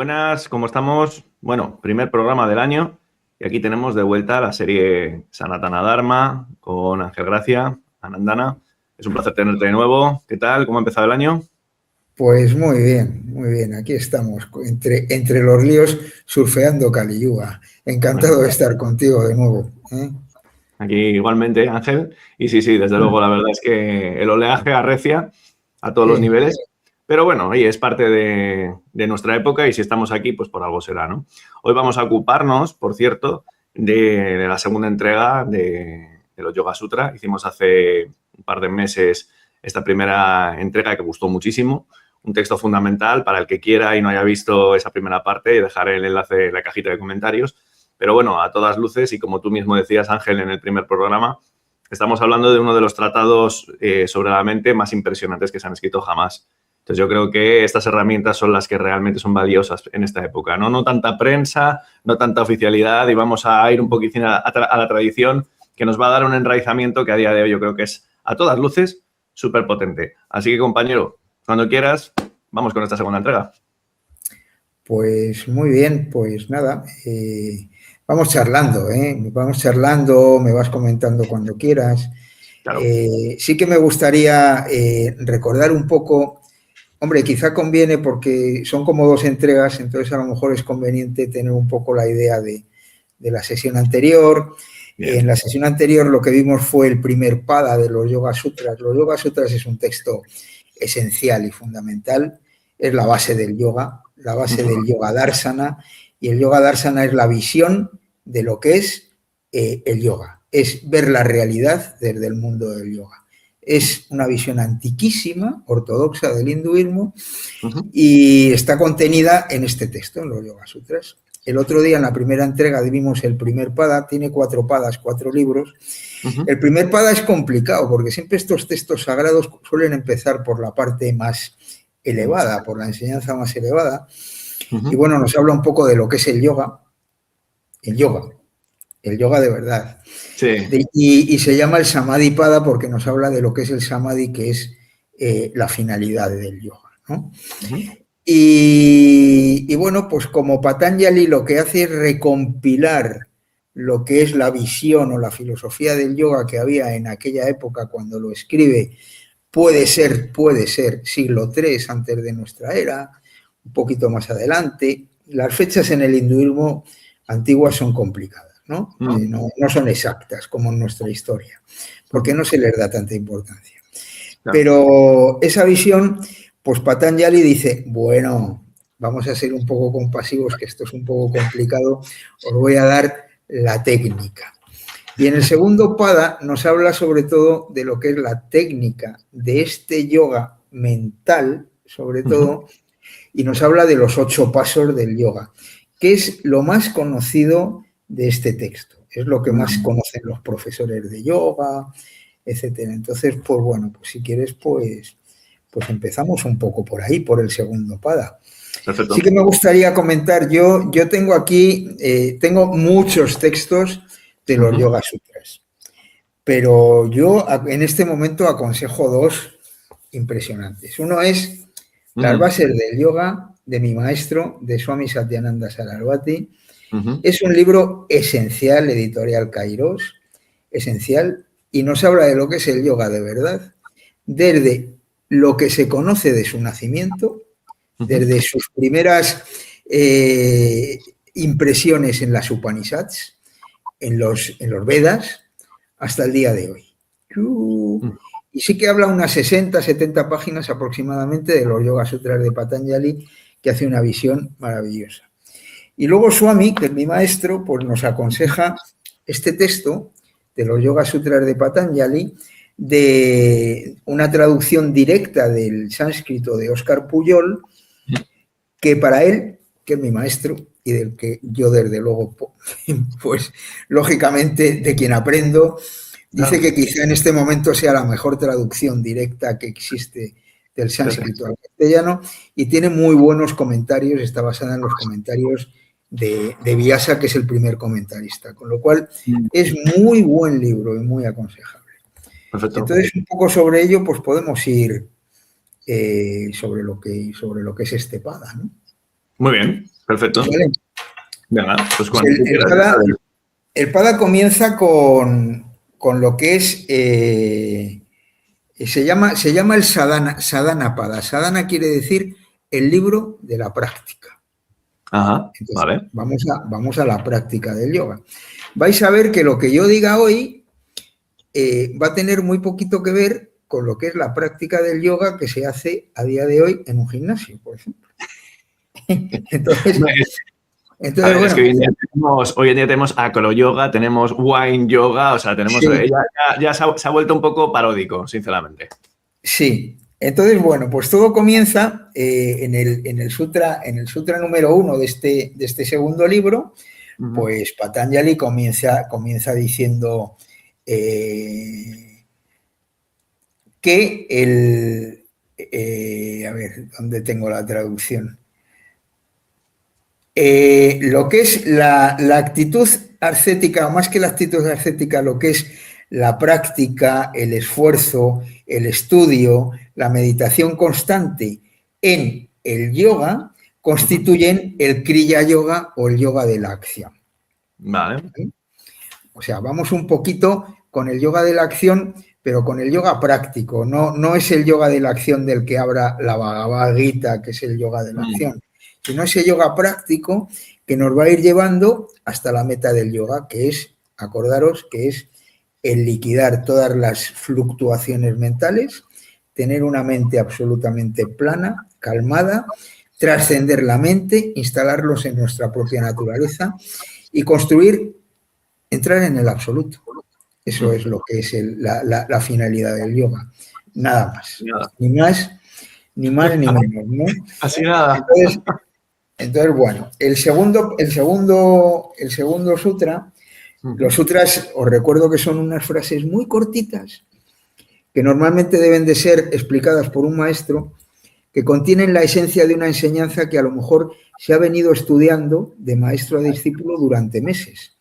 buenas, ¿cómo estamos? Bueno, primer programa del año y aquí tenemos de vuelta la serie Sanatana Dharma con Ángel Gracia, Anandana. Es un placer tenerte de nuevo. ¿Qué tal? ¿Cómo ha empezado el año? Pues muy bien. Aquí estamos, entre los líos, surfeando Kali Yuga. Encantado Bueno, de estar contigo de nuevo. aquí igualmente, Ángel. Y sí, desde luego, la verdad es que el oleaje arrecia a todos los Sí, niveles. Pero bueno, oye, es parte de nuestra época y si estamos aquí, pues por algo será, ¿no? Hoy vamos a ocuparnos, por cierto, de la segunda entrega de los Yoga Sutra. Hicimos hace un par de meses esta primera entrega que gustó muchísimo. Un texto fundamental para el que quiera y no haya visto esa primera parte, y dejaré el enlace en la cajita de comentarios. Pero bueno, a todas luces, y como tú mismo decías, Ángel, en el primer programa, estamos hablando de uno de los tratados sobre la mente más impresionantes que se han escrito jamás. Entonces yo creo que estas herramientas son las que realmente son valiosas en esta época. No tanta prensa, no tanta oficialidad, y vamos a ir un poquitín a la tradición que nos va a dar un enraizamiento que a día de hoy yo creo que es a todas luces súper potente. Así que, compañero, cuando quieras, vamos con esta segunda entrega. pues muy bien, pues nada, vamos charlando, vamos charlando, me vas comentando cuando quieras. Claro. Sí que me gustaría recordar un poco. Hombre, quizá conviene porque son como dos entregas, entonces a lo mejor es conveniente tener un poco la idea de la sesión anterior. Bien. En la sesión anterior lo que vimos fue el primer pada de los Yoga Sutras. Los Yoga Sutras es un texto esencial y fundamental, es la base del yoga, la base del Yoga Darsana, y el Yoga Darsana es la visión de lo que es el yoga, es ver la realidad desde el mundo del yoga. Es una visión antiquísima, ortodoxa del hinduismo, y está contenida en este texto, en los Yoga Sutras. El otro día, en la primera entrega, vimos el primer pada, tiene 4 padas, 4 libros. El primer pada es complicado, porque siempre estos textos sagrados suelen empezar por la parte más elevada, por la enseñanza más elevada. Y bueno, nos habla un poco de lo que es el yoga de verdad. Sí. Y se llama el Samadhi Pada porque nos habla de lo que es el Samadhi, que es la finalidad del yoga, ¿no? Y bueno, pues como Patanjali lo que hace es recompilar lo que es la visión o la filosofía del yoga que había en aquella época cuando lo escribe, puede ser siglo III antes de nuestra era, un poquito más adelante. Las fechas en el hinduismo antiguas son complicadas, ¿no? No son exactas como en nuestra historia, porque no se les da tanta importancia. Claro. Pero esa visión, pues Patanjali dice, bueno, vamos a ser un poco compasivos, que esto es un poco complicado, os voy a dar la técnica. Y en el segundo pada nos habla sobre todo de lo que es la técnica de este yoga mental, sobre todo, y nos habla de los 8 pasos del yoga, que es lo más conocido de este texto. Es lo que más conocen los profesores de yoga, etcétera. Entonces, pues bueno, pues si quieres, pues empezamos un poco por ahí, por el segundo pada. Perfecto. Sí que me gustaría comentar, yo tengo aquí, tengo muchos textos de los Yoga Sutras, pero yo en este momento aconsejo 2 impresionantes. Uno es Las bases del yoga, de mi maestro, de Swami Satyananda Sarasvati. Es un libro esencial, editorial Kairos, esencial, y nos habla de lo que es el yoga de verdad, desde lo que se conoce de su nacimiento, desde sus primeras impresiones en las Upanishads, en los Vedas, hasta el día de hoy. Y sí que habla unas 60, 70 páginas aproximadamente de los Yoga Sutras de Patanjali, que hace una visión maravillosa. Y luego Swami, que es mi maestro, pues nos aconseja este texto de los Yoga Sutras de Patanjali, de una traducción directa del sánscrito de Óscar Pujol, que para él, que es mi maestro, y del que yo desde luego, pues lógicamente de quien aprendo, dice que quizá en este momento sea la mejor traducción directa que existe del sánscrito al castellano, y tiene muy buenos comentarios, está basada en los comentarios de Vyasa, que es el primer comentarista, con lo cual es muy buen libro y muy aconsejable. Perfecto. Entonces, un poco sobre ello, pues podemos ir sobre lo que es este pada, ¿no? Muy bien. Perfecto. ¿Vale? Venga, pues cuando tú quieras. El Pada comienza con lo que es, se llama el Sadhana Pada. Sadhana quiere decir el libro de la práctica. Ajá, Entonces, vale. vamos a la práctica del yoga. Vais a ver que lo que yo diga hoy va a tener muy poquito que ver con lo que es la práctica del yoga que se hace a día de hoy en un gimnasio, por ejemplo. Entonces, bueno, es que hoy en día tenemos acroyoga, tenemos wine yoga, o sea, tenemos. Sí. Ya se ha vuelto un poco paródico, sinceramente. Sí. Entonces, bueno, pues todo comienza en el sutra número 1 de este segundo libro. Pues Patanjali comienza diciendo que a ver, ¿dónde tengo la traducción? Lo que es la actitud ascética, o más que la actitud ascética, lo que es la práctica, el esfuerzo, el estudio, la meditación constante en el yoga, constituyen el Kriya Yoga o el yoga de la acción. Vale. O sea, vamos un poquito con el yoga de la acción, pero con el yoga práctico. No es el yoga de la acción del que habla la Bhagavad Gita, que es el yoga de la acción, sino ese yoga práctico que nos va a ir llevando hasta la meta del yoga, que es, acordaros, que es el liquidar todas las fluctuaciones mentales, tener una mente absolutamente plana, calmada, trascender la mente, instalarlos en nuestra propia naturaleza y construir, entrar en el absoluto. Eso es lo que es la finalidad del yoga. Nada más. Ni más ni menos, ¿no? Así nada. Entonces, bueno, el segundo sutra, los sutras, os recuerdo que son unas frases muy cortitas que normalmente deben de ser explicadas por un maestro, que contienen la esencia de una enseñanza que a lo mejor se ha venido estudiando de maestro a discípulo durante meses.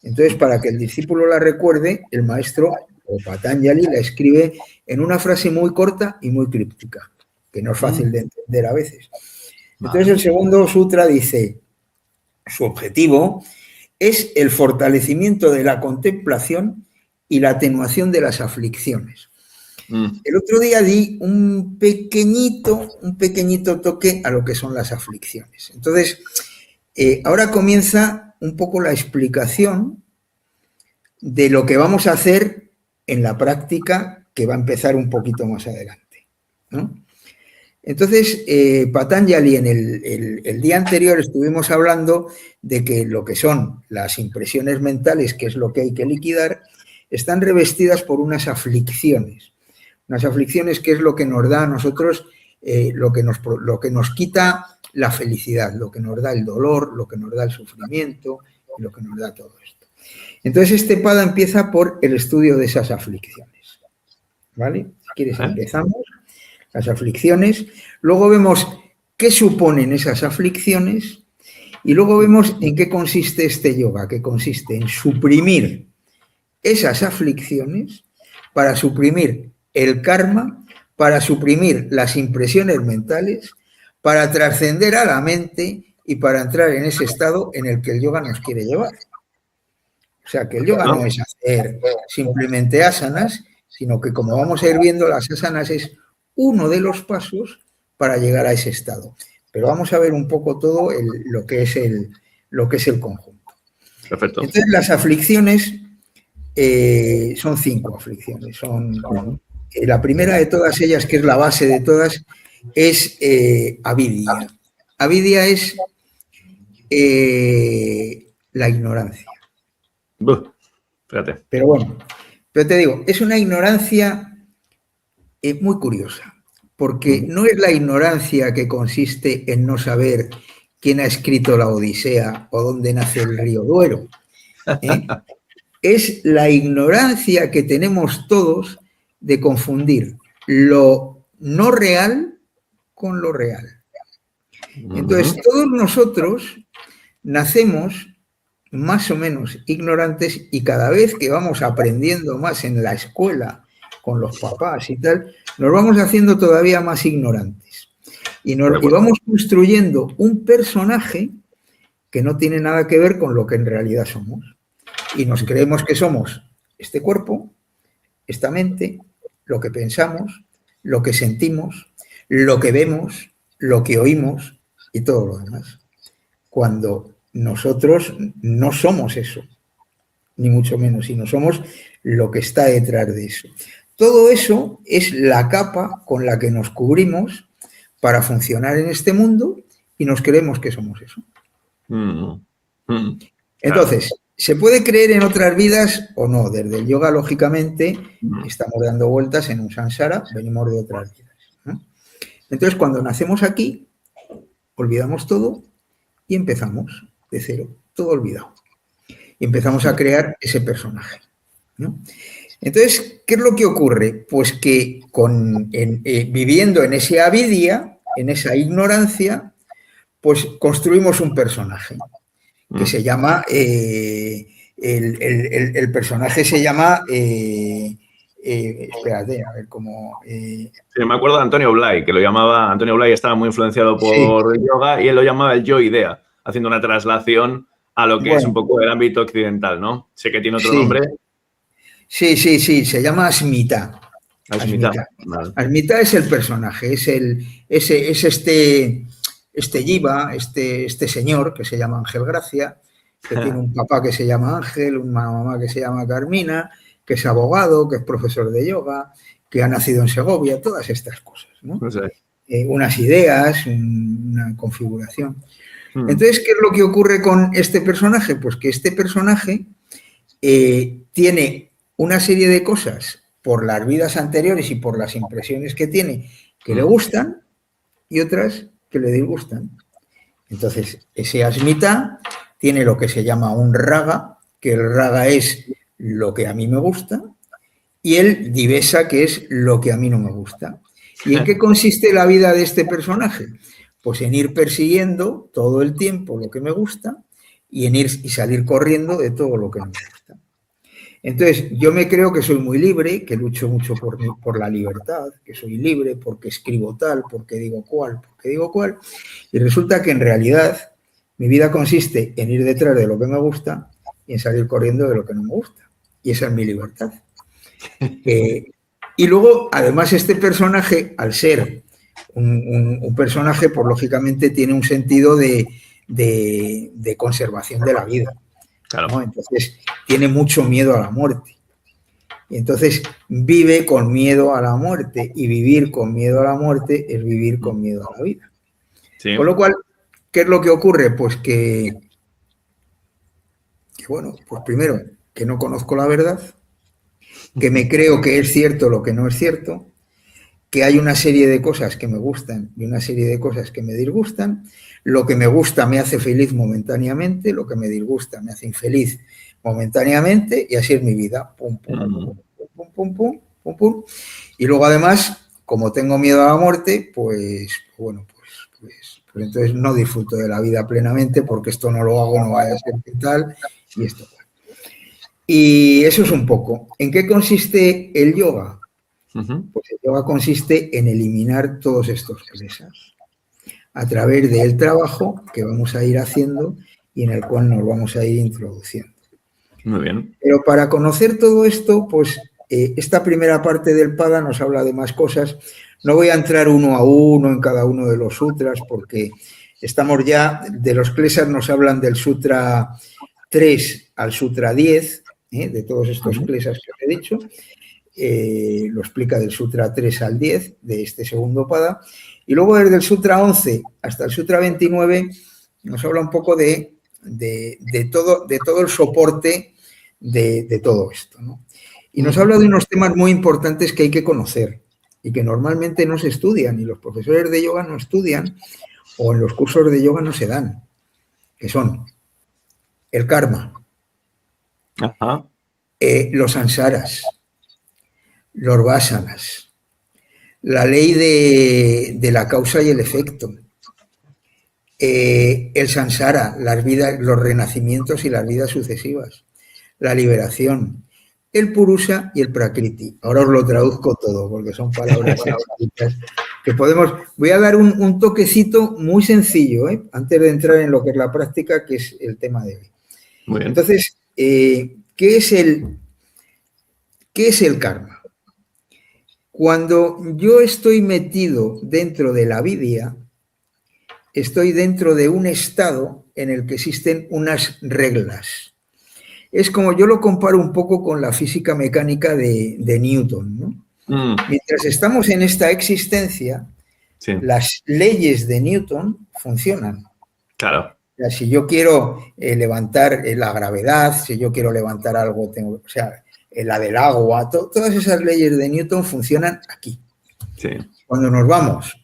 Entonces, para que el discípulo la recuerde, el maestro o Patanjali la escribe en una frase muy corta y muy críptica, que no es fácil de entender a veces. Entonces, el segundo sutra dice, su objetivo es el fortalecimiento de la contemplación y la atenuación de las aflicciones. El otro día di un pequeñito toque a lo que son las aflicciones. Entonces, ahora comienza un poco la explicación de lo que vamos a hacer en la práctica, que va a empezar un poquito más adelante, ¿no? Entonces, Patanjali, en el día anterior estuvimos hablando de que lo que son las impresiones mentales, que es lo que hay que liquidar, están revestidas por unas aflicciones. Unas aflicciones que es lo que nos da a nosotros, lo que nos quita la felicidad, lo que nos da el dolor, lo que nos da el sufrimiento y lo que nos da todo esto. Entonces, este pada empieza por el estudio de esas aflicciones. ¿Vale? Si quieres, empezamos. Las aflicciones. Luego vemos qué suponen esas aflicciones y luego vemos en qué consiste este yoga, que consiste en suprimir esas aflicciones para suprimir el karma, para suprimir las impresiones mentales, para trascender a la mente y para entrar en ese estado en el que el yoga nos quiere llevar. O sea, que el yoga no es hacer simplemente asanas, sino que, como vamos a ir viendo, las asanas es uno de los pasos para llegar a ese estado. Pero vamos a ver un poco todo lo que es el conjunto. Perfecto. Entonces, las aflicciones son 5 aflicciones. La primera de todas ellas, que es la base de todas, es avidya. Avidya es la ignorancia. Fíjate. Pero bueno, te digo, es una ignorancia muy curiosa, porque no es la ignorancia que consiste en no saber quién ha escrito la Odisea o dónde nace el río Duero. Es la ignorancia que tenemos todos de confundir lo no real con lo real. Entonces, todos nosotros nacemos más o menos ignorantes y cada vez que vamos aprendiendo más en la escuela, con los papás y tal, nos vamos haciendo todavía más ignorantes. Y vamos construyendo un personaje que no tiene nada que ver con lo que en realidad somos. Y nos creemos que somos este cuerpo, esta mente, lo que pensamos, lo que sentimos, lo que vemos, lo que oímos y todo lo demás. Cuando nosotros no somos eso, ni mucho menos, sino somos lo que está detrás de eso. Todo eso es la capa con la que nos cubrimos para funcionar en este mundo y nos creemos que somos eso. Entonces, ¿se puede creer en otras vidas o no? Desde el yoga, lógicamente, estamos dando vueltas en un samsara, venimos de otras vidas, ¿no? Entonces, cuando nacemos aquí, olvidamos todo y empezamos de cero, todo olvidado. Y empezamos a crear ese personaje, ¿no? Entonces, ¿qué es lo que ocurre? Pues que viviendo en ese avidia, en esa ignorancia, pues construimos un personaje que se llama, el personaje se llama, espérate, a ver cómo... Sí, me acuerdo de Antonio Blay, que lo llamaba, Antonio Blay estaba muy influenciado por el yoga y él lo llamaba el yo-idea, haciendo una traslación a lo que es un poco el ámbito occidental, ¿no? Sé que tiene otro nombre. Sí, se llama Asmita. Vale. Asmita es el personaje, es este Jiva, este señor que se llama Ángel Gracia, que tiene un papá que se llama Ángel, una mamá que se llama Carmina, que es abogado, que es profesor de yoga, que ha nacido en Segovia, todas estas cosas, ¿no? No sé. Unas ideas, una configuración. Entonces, ¿qué es lo que ocurre con este personaje? Pues que este personaje tiene una serie de cosas por las vidas anteriores y por las impresiones que tiene que le gustan y otras que le disgustan. Entonces, ese Asmita tiene lo que se llama un raga, que el raga es lo que a mí me gusta, y el divesa, que es lo que a mí no me gusta. ¿Y en qué consiste la vida de este personaje? Pues en ir persiguiendo todo el tiempo lo que me gusta y en ir y salir corriendo de todo lo que no me gusta. Entonces, yo me creo que soy muy libre, que lucho mucho por la libertad, que soy libre porque escribo tal, porque digo cual, y resulta que en realidad mi vida consiste en ir detrás de lo que me gusta y en salir corriendo de lo que no me gusta. Y esa es mi libertad. Y luego, además, este personaje, al ser un personaje, pues lógicamente tiene un sentido de conservación de la vida. Claro. ¿No? Entonces, tiene mucho miedo a la muerte. Y entonces, vive con miedo a la muerte. Y vivir con miedo a la muerte es vivir con miedo a la vida. Sí. Con lo cual, ¿qué es lo que ocurre? Pues que bueno, pues primero, que no conozco la verdad, que me creo que es cierto lo que no es cierto, que hay una serie de cosas que me gustan y una serie de cosas que me disgustan. Lo que me gusta me hace feliz momentáneamente, lo que me disgusta me hace infeliz momentáneamente, y así es mi vida. Pum, pum, pum, pum, pum, pum, pum. Y luego, además, como tengo miedo a la muerte, pues entonces no disfruto de la vida plenamente, porque esto no lo hago, no vaya a ser que tal, y esto. Y eso es un poco. ¿En qué consiste el yoga? Pues el yoga consiste en eliminar todos estos kleshas a través del trabajo que vamos a ir haciendo y en el cual nos vamos a ir introduciendo. Muy bien. Pero para conocer todo esto, pues esta primera parte del Pada nos habla de más cosas. No voy a entrar uno a uno en cada uno de los sutras, porque estamos ya, de los kleshas nos hablan del sutra 3 al sutra 10, de todos estos kleshas que os he dicho. Lo explica del sutra 3 al 10 de este segundo Pada, y luego desde el sutra 11 hasta el sutra 29 nos habla un poco de todo el soporte de todo esto, ¿no? Y nos habla de unos temas muy importantes que hay que conocer y que normalmente no se estudian, y los profesores de yoga no estudian, o en los cursos de yoga no se dan, que son el karma, los samsaras, los vasanas, la ley de la causa y el efecto, el samsara, las vidas, los renacimientos y las vidas sucesivas, la liberación, el purusha y el prakriti. Ahora os lo traduzco todo porque son palabras que podemos... Voy a dar un toquecito muy sencillo, antes de entrar en lo que es la práctica, que es el tema de hoy. Muy bien. Entonces, ¿qué es el karma? Cuando yo estoy metido dentro de la avidya, estoy dentro de un estado en el que existen unas reglas. Es como yo lo comparo un poco con la física mecánica de Newton, ¿no? Mientras estamos en esta existencia, sí, las leyes de Newton funcionan. Claro. O sea, si yo quiero levantar la gravedad, si yo quiero levantar algo, tengo, o sea, la del agua, todas esas leyes de Newton funcionan aquí. Sí. Cuando nos vamos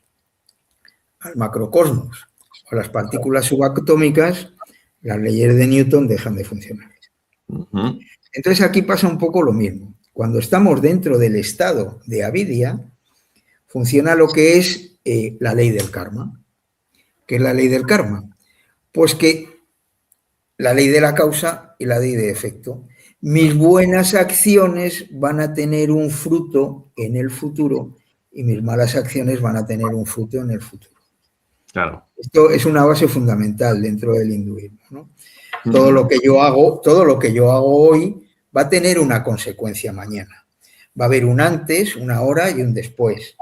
al macrocosmos o las partículas subatómicas, las leyes de Newton dejan de funcionar. Entonces aquí pasa un poco lo mismo. Cuando estamos dentro del estado de avidya, funciona lo que es la ley del karma. ¿Qué es la ley del karma? Pues que la ley de la causa y la ley de efecto. Mis buenas acciones van a tener un fruto en el futuro y mis malas acciones van a tener un fruto en el futuro. Claro. Esto es una base fundamental dentro del hinduismo, ¿no? Todo lo que yo hago hoy va a tener una consecuencia mañana. Va a haber un antes, una hora y un después.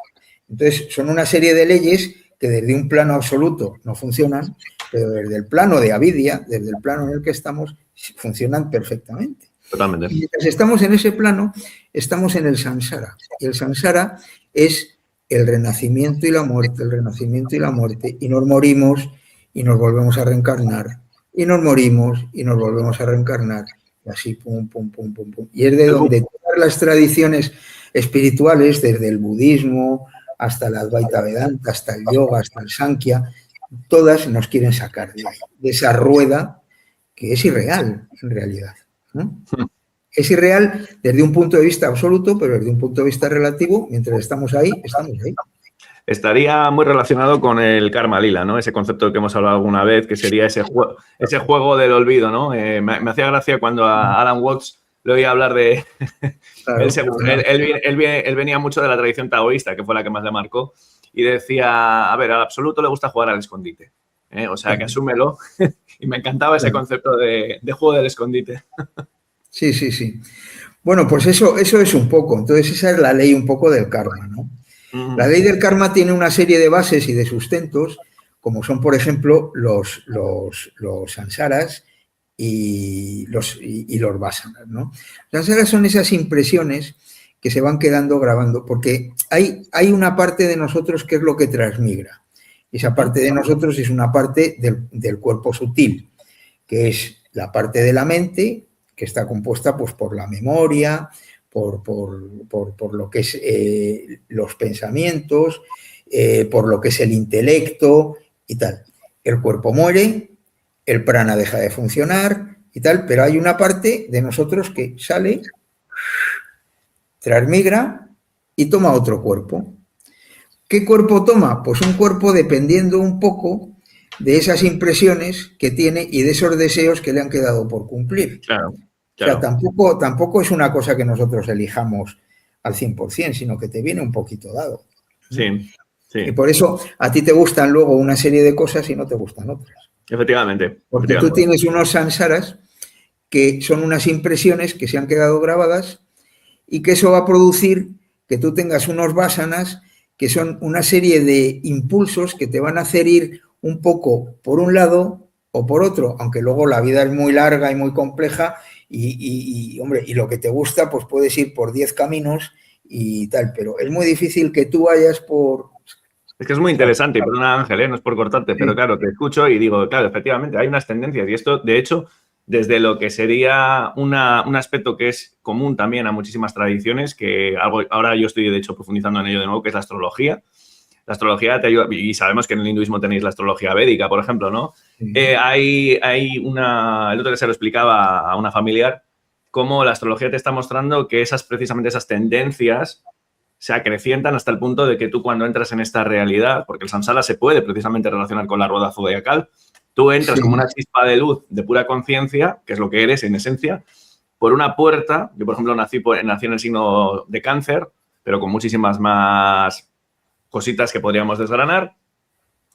Entonces, son una serie de leyes que desde un plano absoluto no funcionan, pero desde el plano de avidya, desde el plano en el que estamos, funcionan perfectamente. Totalmente. Y mientras estamos en ese plano, estamos en el samsara. Y el samsara es el renacimiento y la muerte, el renacimiento y la muerte. Y nos morimos y nos volvemos a reencarnar. Y nos morimos y nos volvemos a reencarnar. Y así, pum, pum, pum, pum, pum. Y es de donde todas las tradiciones espirituales, desde el budismo hasta el Advaita Vedanta, hasta el yoga, hasta el Sankhya, todas nos quieren sacar de ahí, de esa rueda que es irreal, en realidad, ¿no? Es irreal desde un punto de vista absoluto, pero desde un punto de vista relativo, mientras estamos ahí, estamos ahí. Estaría muy relacionado con el karma lila, ¿no? Ese concepto del que hemos hablado alguna vez, que sería ese juego del olvido, ¿no? Me hacía gracia cuando a Alan Watts le oía hablar de... Claro, él venía mucho de la tradición taoísta, que fue la que más le marcó, y decía, a ver, al absoluto le gusta jugar al escondite, ¿eh? O sea, que asúmelo. Y me encantaba ese concepto de juego del escondite. Sí, sí, sí. Bueno, pues eso es un poco. Entonces, esa es la ley un poco del karma, ¿no? La ley del karma tiene una serie de bases y de sustentos, como son, por ejemplo, los samsaras y los vasanas, ¿no? Las samsaras son esas impresiones que se van quedando grabando, porque hay una parte de nosotros que es lo que transmigra. Esa parte de nosotros es una parte del cuerpo sutil, que es la parte de la mente, que está compuesta pues, por la memoria, por lo que es los pensamientos, por lo que es el intelecto y tal. El cuerpo muere, el prana deja de funcionar y tal, pero hay una parte de nosotros que sale, transmigra y toma otro cuerpo. ¿Qué cuerpo toma? Pues un cuerpo dependiendo un poco de esas impresiones que tiene y de esos deseos que le han quedado por cumplir. Claro. Claro. O sea, tampoco es una cosa que nosotros elijamos al 100%, sino que te viene un poquito dado. Sí, sí. Y por eso a ti te gustan luego una serie de cosas y no te gustan otras. Efectivamente. Porque tú tienes unos samsaras que son unas impresiones que se han quedado grabadas y que eso va a producir que tú tengas unos vasanas que son una serie de impulsos que te van a hacer ir un poco por un lado o por otro, aunque luego la vida es muy larga y muy compleja hombre, y lo que te gusta, pues puedes ir por 10 caminos y tal, pero es muy difícil que tú vayas por... Es que es muy interesante, y perdona Ángel, no es por cortarte, pero claro, te escucho y digo, claro, efectivamente, hay unas tendencias y esto, de hecho, desde lo que sería un aspecto que es común también a muchísimas tradiciones, que ahora yo estoy, de hecho, profundizando en ello de nuevo, que es la astrología. La astrología te ayuda, y sabemos que en el hinduismo tenéis la astrología védica, por ejemplo, ¿no? Sí. El otro día se lo explicaba a una familiar, cómo la astrología te está mostrando que precisamente esas tendencias se acrecientan hasta el punto de que tú cuando entras en esta realidad, porque el samsara se puede precisamente relacionar con la rueda zodiacal, tú entras como una chispa de luz de pura conciencia, que es lo que eres en esencia, por una puerta. Yo, por ejemplo, nací en el signo de Cáncer, pero con muchísimas más cositas que podríamos desgranar.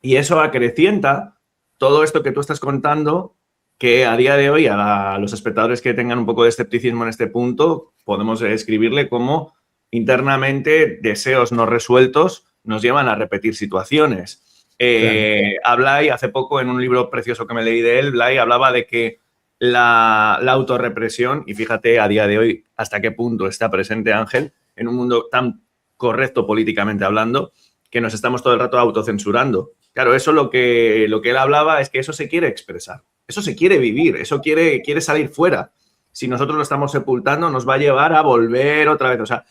Y eso acrecienta todo esto que tú estás contando, que a día de hoy a los espectadores que tengan un poco de escepticismo en este punto, podemos escribirle como internamente deseos no resueltos nos llevan a repetir situaciones. Claro. Blay, hace poco, en un libro precioso que me leí de él, Blay hablaba de que la autorrepresión, y fíjate a día de hoy hasta qué punto está presente, Ángel, en un mundo tan correcto políticamente hablando, que nos estamos todo el rato autocensurando. Claro, eso lo que él hablaba es que eso se quiere expresar, eso se quiere vivir, eso quiere salir fuera. Si nosotros lo estamos sepultando, nos va a llevar a volver otra vez. O sea,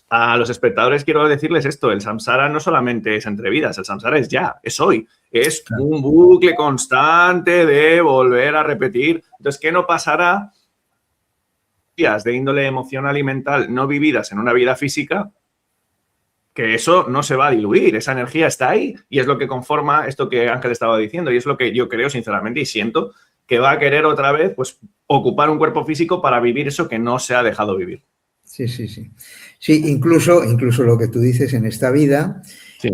a los espectadores quiero decirles esto, el samsara no solamente es entre vidas, el samsara es ya, es hoy. Es un bucle constante de volver a repetir. Entonces, ¿qué no pasará? Días de índole emocional y mental no vividas en una vida física, que eso no se va a diluir, esa energía está ahí y es lo que conforma esto que Ángel estaba diciendo y es lo que yo creo sinceramente y siento que va a querer otra vez pues ocupar un cuerpo físico para vivir eso que no se ha dejado vivir. Sí. Sí, incluso lo que tú dices en esta vida, sí.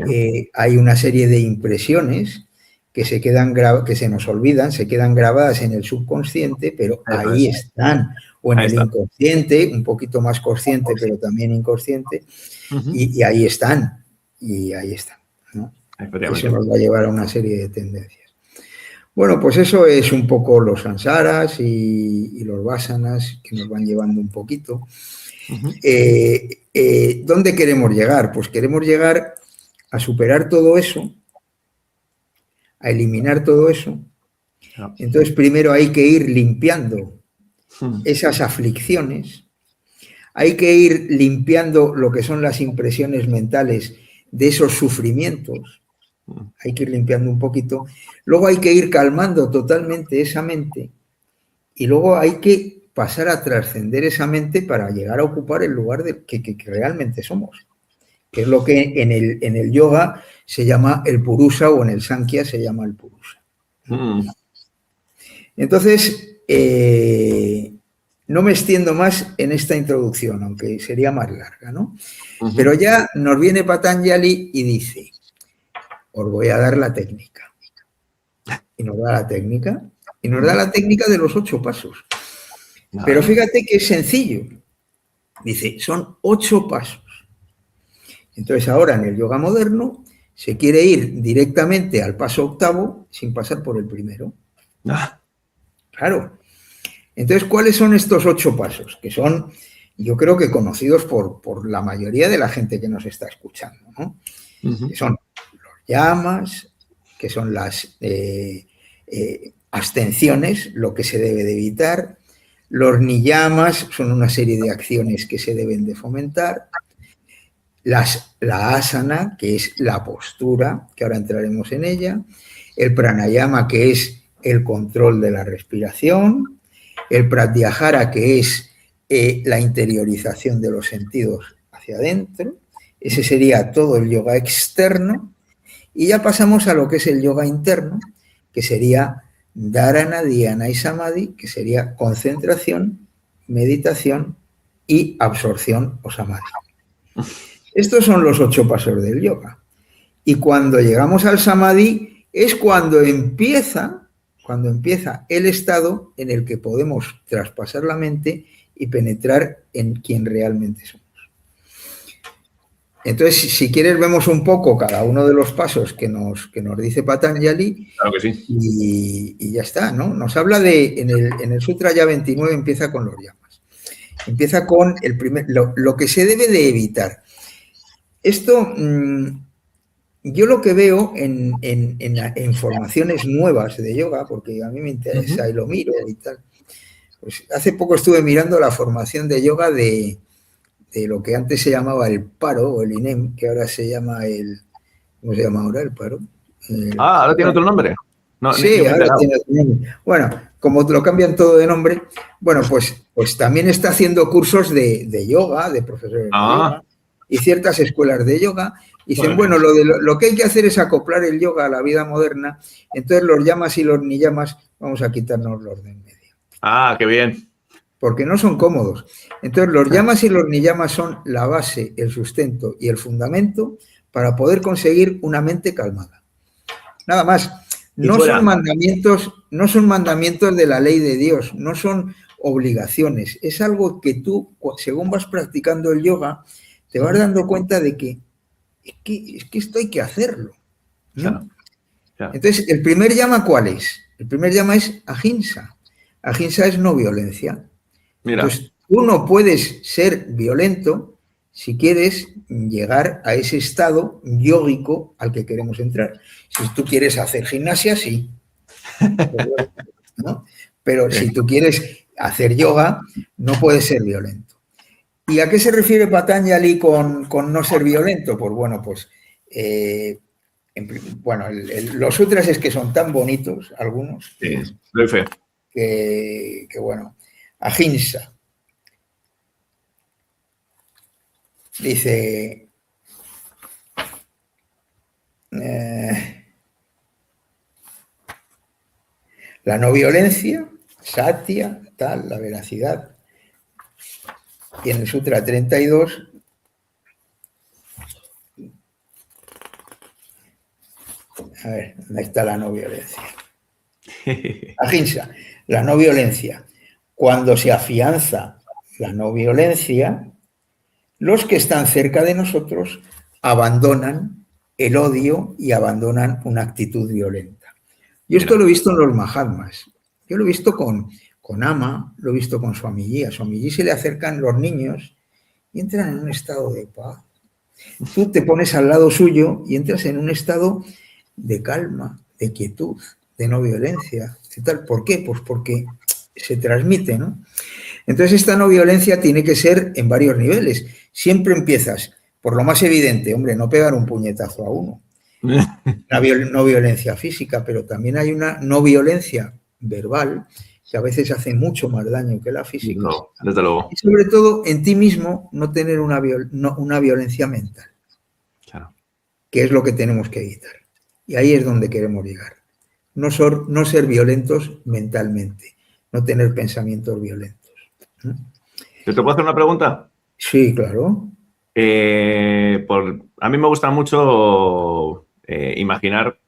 Hay una serie de impresiones que se nos olvidan, se quedan grabadas en el subconsciente, pero ahí están, o en el inconsciente, un poquito más consciente, pero también inconsciente, y ahí están, ¿no? Eso nos va a llevar a una serie de tendencias. Bueno, pues eso es un poco los samsaras y los vasanas que nos van llevando un poquito. ¿Dónde queremos llegar? Pues queremos llegar a superar todo eso, a eliminar todo eso. Entonces, primero hay que ir limpiando esas aflicciones, hay que ir limpiando lo que son las impresiones mentales de esos sufrimientos, hay que ir limpiando un poquito. Luego hay que ir calmando totalmente esa mente y luego hay que pasar a trascender esa mente para llegar a ocupar el lugar que realmente somos, que es lo que en el yoga se llama el purusa o en el sankhya se llama el purusa. Entonces, no me extiendo más en esta introducción, aunque sería más larga, ¿no? Pero ya nos viene Patanjali y dice, os voy a dar la técnica. Y nos da la técnica, y nos da la técnica de los 8 pasos. Pero fíjate que es sencillo. Dice, son 8 pasos. Entonces ahora en el yoga moderno se quiere ir directamente al paso 8º sin pasar por el primero. Claro. Entonces, ¿cuáles son estos 8 pasos? Que son, yo creo que conocidos por la mayoría de la gente que nos está escuchando, ¿no? Que son los yamas, que son las abstenciones, lo que se debe de evitar. Los niyamas son una serie de acciones que se deben de fomentar. La asana, que es la postura, que ahora entraremos en ella. El pranayama, que es el control de la respiración. El pratyahara, que es la interiorización de los sentidos hacia adentro. Ese sería todo el yoga externo. Y ya pasamos a lo que es el yoga interno, que sería dharana, dhyana y samadhi, que sería concentración, meditación y absorción o samadhi. Estos son los 8 pasos del yoga. Y cuando llegamos al samadhi es cuando empieza el estado en el que podemos traspasar la mente y penetrar en quien realmente somos. Entonces, si quieres, vemos un poco cada uno de los pasos que nos dice Patanjali. Claro que sí. Y ya está, ¿no? Nos habla de, en el Sutra ya 29 empieza con los yamas. Empieza con lo que se debe de evitar. Esto, yo lo que veo en formaciones nuevas de yoga, porque a mí me interesa y lo miro y tal. Pues hace poco estuve mirando la formación de yoga de lo que antes se llamaba el paro o el INEM, que ahora se llama ¿cómo se llama ahora el paro? ¿Ahora tiene otro nombre? No, sí, ahora tiene otro nombre. Bueno, como lo cambian todo de nombre, bueno, pues también está haciendo cursos de yoga, de profesores de yoga, y ciertas escuelas de yoga. Dicen, bueno, lo que hay que hacer es acoplar el yoga a la vida moderna, entonces los yamas y los niyamas vamos a quitarnos los de en medio. Qué bien. porque no son cómodos. Entonces, los yamas y los niyamas son la base, el sustento y el fundamento para poder conseguir una mente calmada. Nada más. No son mandamientos de la ley de Dios, no son obligaciones. Es algo que tú, según vas practicando el yoga, te vas dando cuenta de que es que esto hay que hacerlo, ¿no? Claro, claro. Entonces, ¿el primer yama cuál es? El primer yama es ahimsa. Ahimsa es no violencia. Mira. Entonces, tú no puedes ser violento si quieres llegar a ese estado yógico al que queremos entrar. Si tú quieres hacer gimnasia, sí. ¿No? Pero si tú quieres hacer yoga, no puedes ser violento. ¿Y a qué se refiere Patanjali con no ser violento? Pues bueno, los sutras es que son tan bonitos, algunos, sí, doy fe. que bueno, ahimsa. Dice, la no violencia, satya, tal, la veracidad. Y en el Sutra 32, a ver, ¿dónde está la no violencia? Ahimsa, la no violencia. Cuando se afianza la no violencia, los que están cerca de nosotros abandonan el odio y abandonan una actitud violenta. Yo esto lo he visto en los Mahatmas. Yo lo he visto con Ama, lo he visto con Swamiji. A Swamiji se le acercan los niños y entran en un estado de paz. Tú te pones al lado suyo y entras en un estado de calma, de quietud, de no violencia. ¿Por qué? Pues porque se transmite, ¿no? Entonces, esta no violencia tiene que ser en varios niveles. Siempre empiezas por lo más evidente, hombre, no pegar un puñetazo a uno. No violencia física, pero también hay una no violencia verbal que a veces hace mucho más daño que la física. No, desde luego. Y sobre todo, en ti mismo, no tener una violencia mental. Claro. Que es lo que tenemos que evitar. Y ahí es donde queremos llegar. No ser violentos mentalmente, no tener pensamientos violentos. ¿Te puedo hacer una pregunta? Sí, claro. A mí me gusta mucho imaginar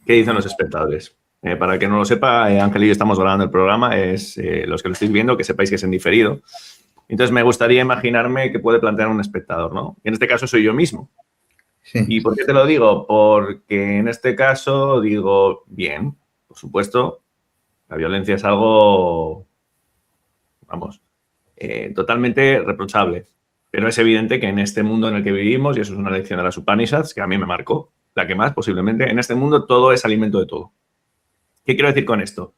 qué dicen los espectadores. Para el que no lo sepa, Ángel y yo estamos grabando el programa, los que lo estáis viendo, que sepáis que es en diferido. Entonces, me gustaría imaginarme qué puede plantear un espectador, ¿no? Y en este caso soy yo mismo. Sí. ¿Y por qué te lo digo? Porque en este caso digo, bien, por supuesto, la violencia es algo, vamos, totalmente reprochable. Pero es evidente que en este mundo en el que vivimos, y eso es una lección de las Upanishads, que a mí me marcó, la que más posiblemente, en este mundo todo es alimento de todo. ¿Qué quiero decir con esto?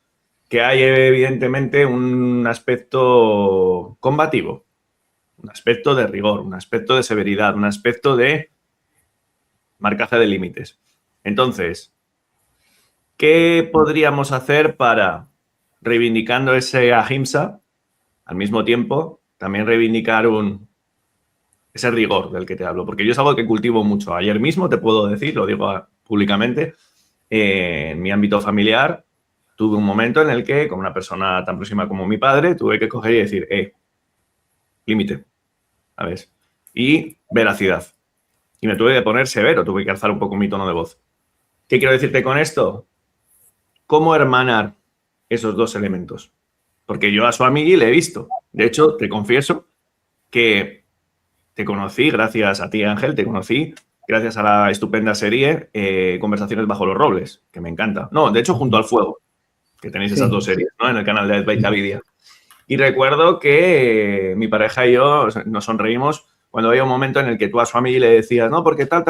Que hay evidentemente un aspecto combativo, un aspecto de rigor, un aspecto de severidad, un aspecto de marcaje de límites. Entonces, ¿qué podríamos hacer para, reivindicando ese ahimsa, al mismo tiempo, también reivindicar ese rigor del que te hablo? Porque yo es algo que cultivo mucho. Ayer mismo, te puedo decir, lo digo públicamente, en mi ámbito familiar, tuve un momento en el que, con una persona tan próxima como mi padre, tuve que coger y decir, límite, ¿sabes? Y veracidad. Y me tuve que poner severo, tuve que alzar un poco mi tono de voz. ¿Qué quiero decirte con esto? ¿Cómo hermanar esos dos elementos? Porque yo a Swamiji le he visto. De hecho, te confieso que te conocí gracias a ti, Ángel, te conocí gracias a la estupenda serie Conversaciones bajo los robles, que me encanta. No, de hecho, Junto al fuego, que tenéis esas dos series, ¿no? En el canal de Advaita Vidya. Y recuerdo que mi pareja y yo nos sonreímos cuando había un momento en el que tú a Swamiji le decías, no, porque tal,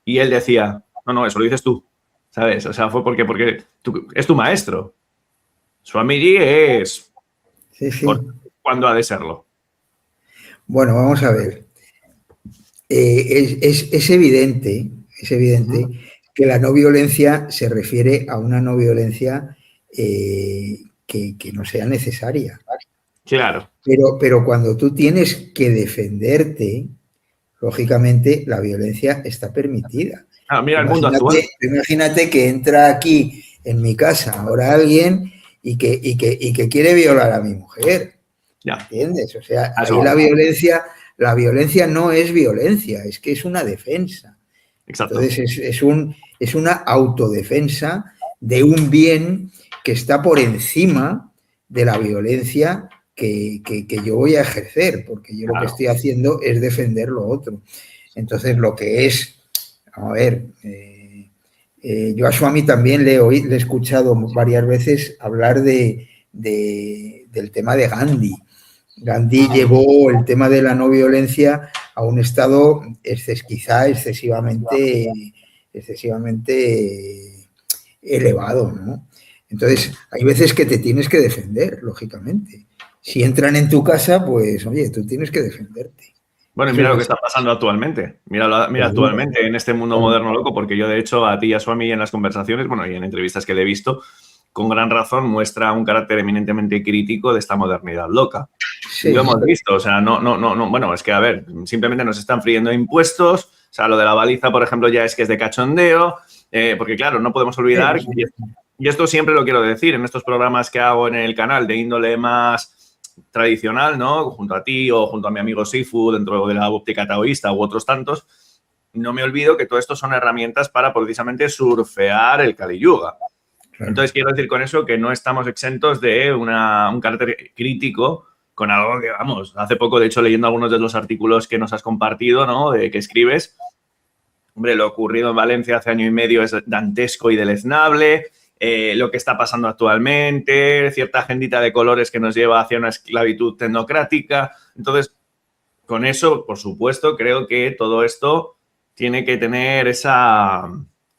y él decía, no, eso lo dices tú, ¿sabes? O sea, fue porque es tu maestro. Swamiji es cuando ha de serlo. Bueno, vamos a ver. Es evidente que la no violencia se refiere a una no violencia que no sea necesaria. Claro. Pero cuando tú tienes que defenderte, lógicamente la violencia está permitida. Mira el mundo actual. Imagínate que entra aquí en mi casa ahora alguien y que quiere violar a mi mujer. Ya. ¿Entiendes? O sea, ahí la violencia no es violencia, es que es una defensa. Exacto. Entonces es una autodefensa de un bien que está por encima de la violencia que yo voy a ejercer, porque yo lo que estoy haciendo es defender lo otro. Entonces lo que es, a ver, yo a Swami también le he escuchado varias veces hablar del tema de Gandhi. Gandhi llevó el tema de la no violencia a un estado quizá excesivamente elevado, ¿no? Entonces, hay veces que te tienes que defender, lógicamente. Si entran en tu casa, pues, oye, tú tienes que defenderte. Bueno, y mira lo que está pasando actualmente. Mira actualmente en este mundo moderno loco, porque yo, de hecho, a ti y a Swami en las conversaciones, bueno, y en entrevistas que le he visto, con gran razón muestra un carácter eminentemente crítico de esta modernidad loca. Sí. Y lo hemos visto, o sea, no, bueno, es que, a ver, simplemente nos están friendo impuestos, o sea, lo de la baliza, por ejemplo, ya es que es de cachondeo, porque, claro, no podemos olvidar, y esto siempre lo quiero decir, en estos programas que hago en el canal de índole más tradicional, ¿no? Junto a ti o junto a mi amigo Sifu, dentro de la óptica taoísta u otros tantos, no me olvido que todo esto son herramientas para precisamente surfear el Kali Yuga. Claro. Entonces, quiero decir con eso que no estamos exentos de un carácter crítico con algo que, vamos, hace poco, de hecho, leyendo algunos de los artículos que nos has compartido, ¿no? De que escribes, hombre, lo ocurrido en Valencia hace año y medio es dantesco y deleznable. Lo que está pasando actualmente, cierta agendita de colores que nos lleva hacia una esclavitud tecnocrática. Entonces, con eso, por supuesto, creo que todo esto tiene que tener esa,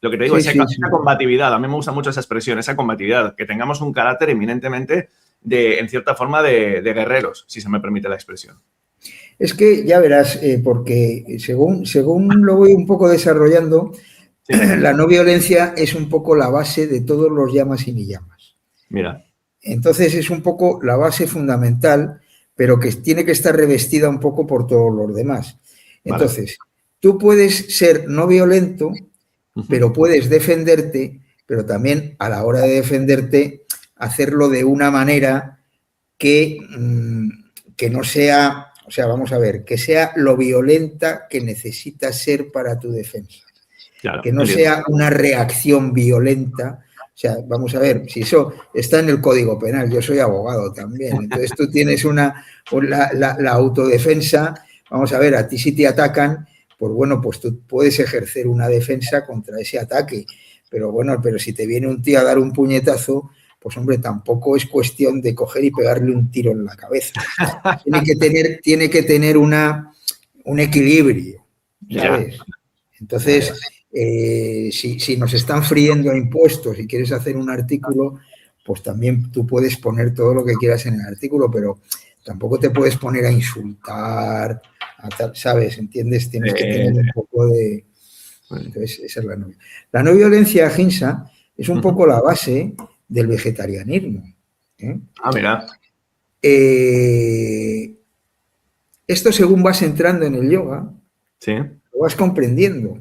lo que te digo, esa combatividad. A mí me gusta mucho esa expresión, esa combatividad, que tengamos un carácter eminentemente en cierta forma, de guerreros, si se me permite la expresión. Es que ya verás, porque según lo voy un poco desarrollando, sí, la no violencia es un poco la base de todos los llamas y ni llamas. Mira. Entonces es un poco la base fundamental, pero que tiene que estar revestida un poco por todos los demás. Entonces, tú puedes ser no violento, pero puedes defenderte, pero también a la hora de defenderte, hacerlo de una manera que no sea, o sea, vamos a ver, que sea lo violenta que necesitas ser para tu defensa. Claro, que no sea una reacción violenta. O sea, vamos a ver, si eso está en el Código Penal, yo soy abogado también, entonces tú tienes la autodefensa, vamos a ver, a ti si te atacan, pues bueno, pues tú puedes ejercer una defensa contra ese ataque, pero bueno, pero si te viene un tío a dar un puñetazo, pues hombre, tampoco es cuestión de coger y pegarle un tiro en la cabeza. Tiene que tener un equilibrio, ¿sabes? Entonces, si nos están friendo a impuestos y quieres hacer un artículo, pues también tú puedes poner todo lo que quieras en el artículo, pero tampoco te puedes poner a insultar, ¿sabes? ¿Entiendes? Tienes que tener un poco de... Entonces, esa es la no violencia. La no violencia, Ahimsa, es un poco la base del vegetarianismo. Ah, mira. Esto, según vas entrando en el yoga, sí, lo vas comprendiendo.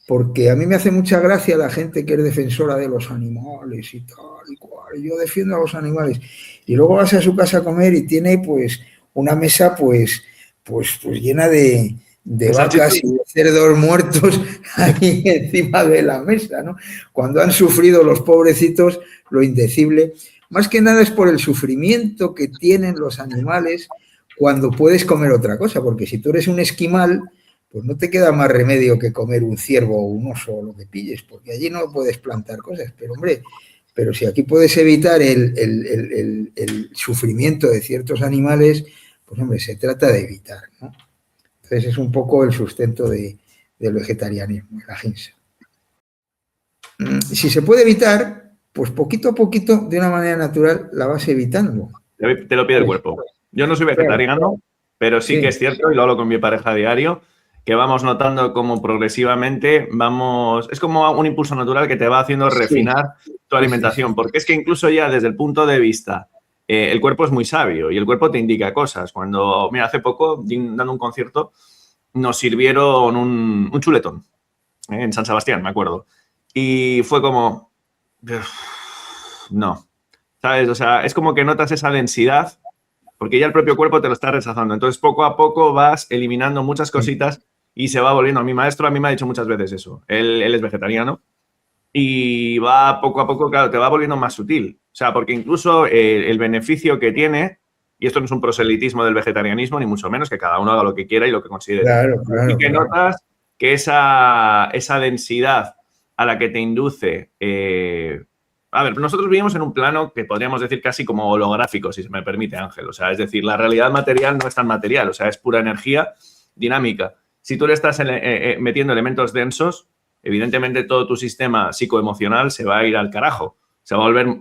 Porque a mí me hace mucha gracia la gente que es defensora de los animales y tal y cual. Yo defiendo a los animales. Y luego vas a su casa a comer y tiene pues una mesa pues llena de vacas y de cerdos muertos ahí encima de la mesa, ¿no? Cuando han sufrido los pobrecitos lo indecible. Más que nada es por el sufrimiento que tienen los animales cuando puedes comer otra cosa. Porque si tú eres un esquimal, pues no te queda más remedio que comer un ciervo o un oso o lo que pilles, porque allí no puedes plantar cosas. Pero, hombre, pero si aquí puedes evitar el sufrimiento de ciertos animales, pues, hombre, se trata de evitar, ¿no? Entonces es un poco el sustento del vegetarianismo, la ahimsa. Si se puede evitar, pues poquito a poquito, de una manera natural, la vas evitando. Te lo pide el cuerpo. Yo no soy vegetariano, pero sí que es cierto, y lo hablo con mi pareja a diario, que vamos notando cómo progresivamente es como un impulso natural que te va haciendo refinar tu alimentación, porque es que incluso ya desde el punto de vista, el cuerpo es muy sabio y el cuerpo te indica cosas. Cuando, mira, hace poco, dando un concierto, nos sirvieron un chuletón en San Sebastián, me acuerdo, y fue como, no, ¿sabes? O sea, es como que notas esa densidad, porque ya el propio cuerpo te lo está rechazando. Entonces, poco a poco vas eliminando muchas cositas y se va volviendo. Mi maestro a mí me ha dicho muchas veces eso. Él es vegetariano y va poco a poco, claro, te va volviendo más sutil. O sea, porque incluso el beneficio que tiene, y esto no es un proselitismo del vegetarianismo, ni mucho menos, que cada uno haga lo que quiera y lo que considere. Claro, Y que notas que esa densidad a la que te induce... a ver, nosotros vivimos en un plano que podríamos decir casi como holográfico, si se me permite, Ángel. O sea, es decir, la realidad material no es tan material, o sea, es pura energía dinámica. Si tú le estás metiendo elementos densos, evidentemente todo tu sistema psicoemocional se va a ir al carajo, se va a volver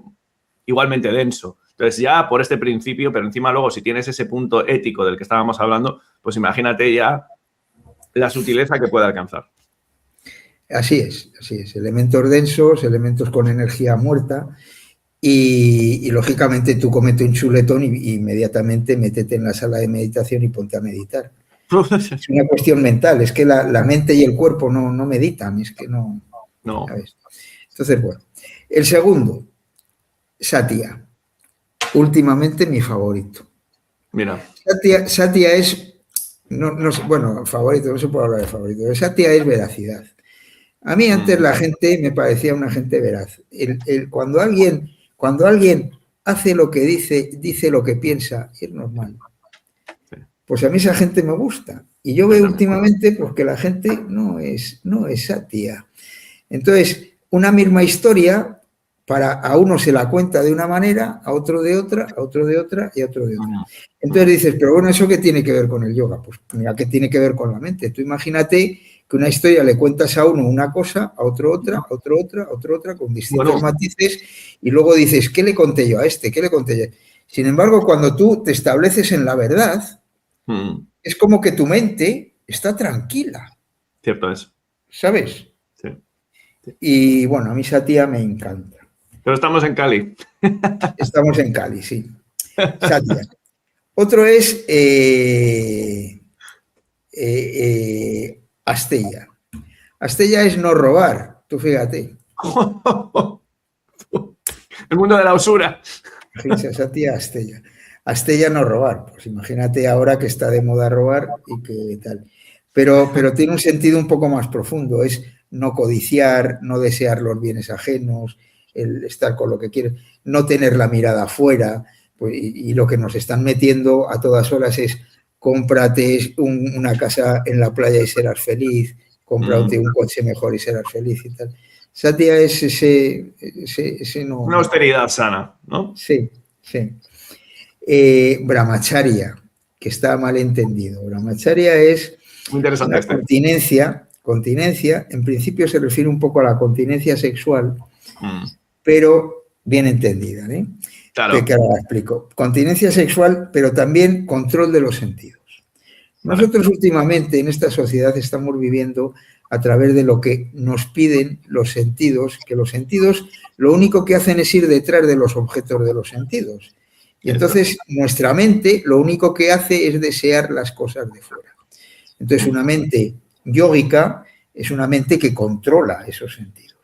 igualmente denso. Entonces ya por este principio, pero encima luego si tienes ese punto ético del que estábamos hablando, pues imagínate ya la sutileza que puede alcanzar. Así es. Elementos densos, elementos con energía muerta y lógicamente tú comete un chuletón y inmediatamente métete en la sala de meditación y ponte a meditar. Es una cuestión mental, es que la mente y el cuerpo no meditan, es que no. ¿Sabes? Entonces, bueno. El segundo, Satya. Últimamente mi favorito. Mira. Satya es, bueno, favorito, no se puede hablar de favorito. Satya es veracidad. A mí antes la gente me parecía una gente veraz. Cuando alguien hace lo que dice lo que piensa, es normal. Pues a mí esa gente me gusta. Y yo veo últimamente pues, que la gente no es Satya. Entonces, una misma historia, a uno se la cuenta de una manera, a otro de otra, a otro de otra y a otro de otra. Entonces dices, pero bueno, ¿eso qué tiene que ver con el yoga? Pues mira, ¿qué tiene que ver con la mente? Tú imagínate que una historia le cuentas a uno una cosa, a otro otra, a otro otra, a otro otra, con distintos matices, y luego dices, ¿qué le conté yo a este? ¿Qué le conté yo? Sin embargo, cuando tú te estableces en la verdad, es como que tu mente está tranquila. Cierto es. ¿Sabes? Sí. Y bueno, a mí Satya me encanta. Pero estamos en Cali. Estamos en Cali, sí. Satya. Otro es Asteya. Asteya es no robar, tú fíjate. El mundo de la usura. Satya, Asteya. Asteya no robar. Pues imagínate ahora que está de moda robar y que tal. Pero tiene un sentido un poco más profundo. Es no codiciar, no desear los bienes ajenos, el estar con lo que quieres, no tener la mirada afuera. Pues, y lo que nos están metiendo a todas horas es cómprate una casa en la playa y serás feliz, cómprate un coche mejor y serás feliz y tal. Satya es ese no. Una austeridad sana, ¿no? Sí. Brahmacharya, que está mal entendido. Brahmacharya es una continencia. En principio se refiere un poco a la continencia sexual, pero bien entendida, ¿eh? Claro. Que ahora explico. Continencia sexual, pero también control de los sentidos. Nosotros últimamente en esta sociedad estamos viviendo a través de lo que nos piden los sentidos, que los sentidos lo único que hacen es ir detrás de los objetos de los sentidos. Y entonces nuestra mente lo único que hace es desear las cosas de fuera. Entonces una mente yógica es una mente que controla esos sentidos.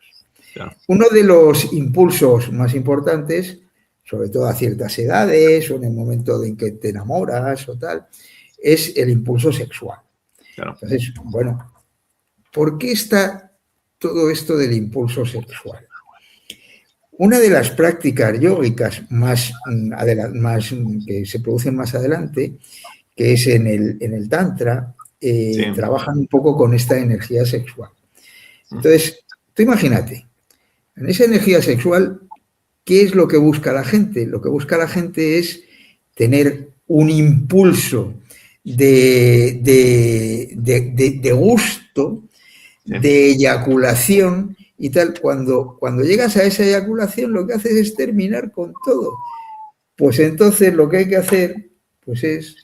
Uno de los impulsos más importantes, sobre todo a ciertas edades o en el momento en que te enamoras o tal, es el impulso sexual. Entonces, bueno, ¿por qué está todo esto del impulso sexual? Una de las prácticas yógicas más que se producen más adelante, que es en el Tantra, trabajan un poco con esta energía sexual. Entonces, tú imagínate, en esa energía sexual, ¿qué es lo que busca la gente? Lo que busca la gente es tener un impulso de gusto, de eyaculación y tal. Cuando llegas a esa eyaculación, lo que haces es terminar con todo. Pues entonces lo que hay que hacer pues es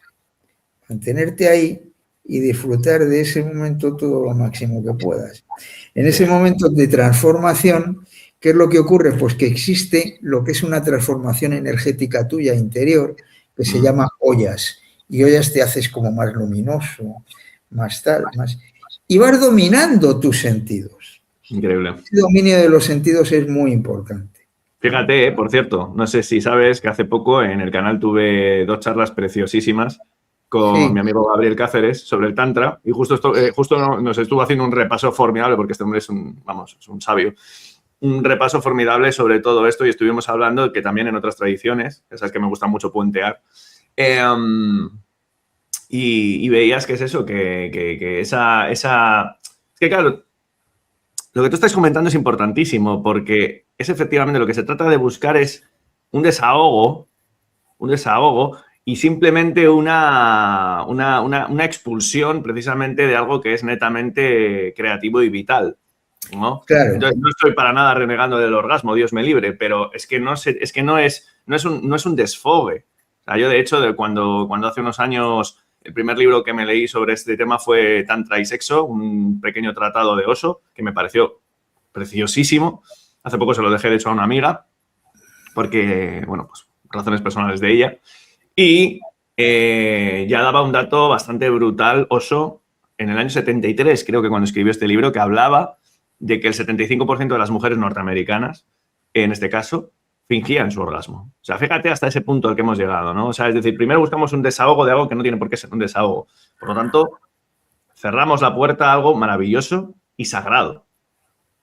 mantenerte ahí y disfrutar de ese momento todo lo máximo que puedas. En ese momento de transformación, ¿qué es lo que ocurre? Pues que existe lo que es una transformación energética tuya interior que se llama ollas. Y ollas te haces como más luminoso, más tal, más... Y vas dominando tus sentidos. Increíble. El dominio de los sentidos es muy importante. Fíjate, por cierto, no sé si sabes que hace poco en el canal tuve 2 charlas preciosísimas con Sí, mi amigo Gabriel Cáceres sobre el Tantra y justo nos estuvo haciendo un repaso formidable porque este hombre es es un sabio. Un repaso formidable sobre todo esto y estuvimos hablando que también en otras tradiciones, esas que me gusta mucho puentear, y veías que es eso, que Es que claro, lo que tú estás comentando es importantísimo porque es efectivamente lo que se trata de buscar es un desahogo y simplemente una expulsión precisamente de algo que es netamente creativo y vital, ¿no? claro, Entonces, no estoy para nada renegando del orgasmo, Dios me libre, pero es que no es un desfogue. O sea, yo, de hecho, cuando hace unos años el primer libro que me leí sobre este tema fue Tantra y Sexo, un pequeño tratado de Osho, que me pareció preciosísimo. Hace poco se lo dejé, de hecho, a una amiga, porque, bueno, pues razones personales de ella. Y ya daba un dato bastante brutal, Osho, en el año 73, creo que cuando escribió este libro, que hablaba de que el 75% de las mujeres norteamericanas, en este caso, fingían su orgasmo. O sea, fíjate hasta ese punto al que hemos llegado, ¿no? O sea, es decir, primero buscamos un desahogo de algo que no tiene por qué ser un desahogo. Por lo tanto, cerramos la puerta a algo maravilloso y sagrado.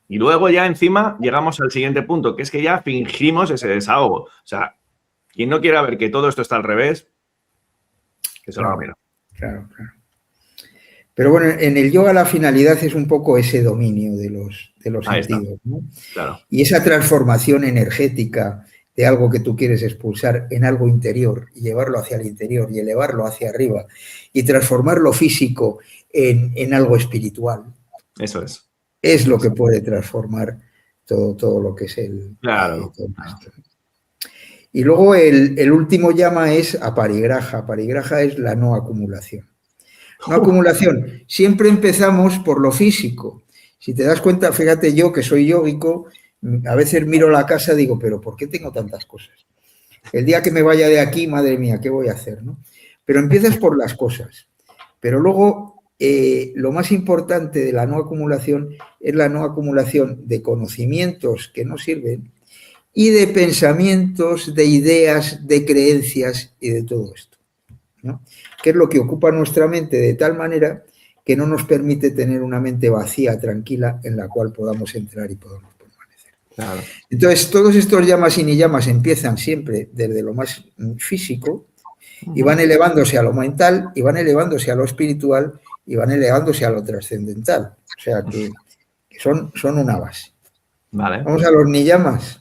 Y luego ya encima llegamos al siguiente punto, que es que ya fingimos ese desahogo. O sea, quien no quiera ver que todo esto está al revés, que se lo haga claro, mirar. claro. Pero bueno, en el yoga la finalidad es un poco ese dominio de los Ahí está, sentidos, ¿no? claro. Y esa transformación energética de algo que tú quieres expulsar en algo interior y llevarlo hacia el interior y elevarlo hacia arriba y transformar lo físico en algo espiritual, Eso es. es Eso lo que es. puede transformar todo lo que es Claro, todo claro. esto. Y luego el último llama es aparigraja. Aparigraja es la no acumulación. No acumulación. Siempre empezamos por lo físico. Si te das cuenta, fíjate yo que soy yógico, a veces miro la casa y digo, pero ¿por qué tengo tantas cosas? El día que me vaya de aquí, madre mía, ¿qué voy a hacer? ¿No? Pero empiezas por las cosas. Pero luego, lo más importante de la no acumulación es la no acumulación de conocimientos que no sirven y de pensamientos, de ideas, de creencias y de todo esto, ¿no? Que es lo que ocupa nuestra mente de tal manera que no nos permite tener una mente vacía, tranquila, en la cual podamos entrar y podamos permanecer. Claro. Entonces, todos estos llamas y ni llamas empiezan siempre desde lo más físico y van elevándose a lo mental y van elevándose a lo espiritual y van elevándose a lo trascendental. O sea que son una base. Vale. Vamos a los ni llamas.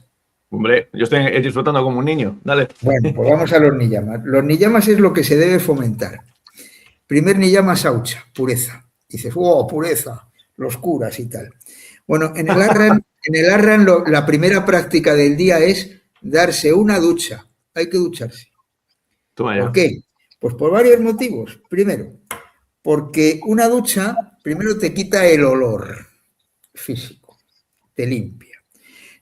Hombre, yo estoy disfrutando como un niño. Dale. Bueno, pues vamos a los niyamas. Los niyamas es lo que se debe fomentar. Primer niyama saucha, pureza. Dices, oh, pureza, los curas y tal. Bueno, en el Arran la primera práctica del día es darse una ducha. Hay que ducharse. Toma ¿Por ya. qué? Pues por varios motivos. Primero, porque una ducha primero te quita el olor físico, te limpia.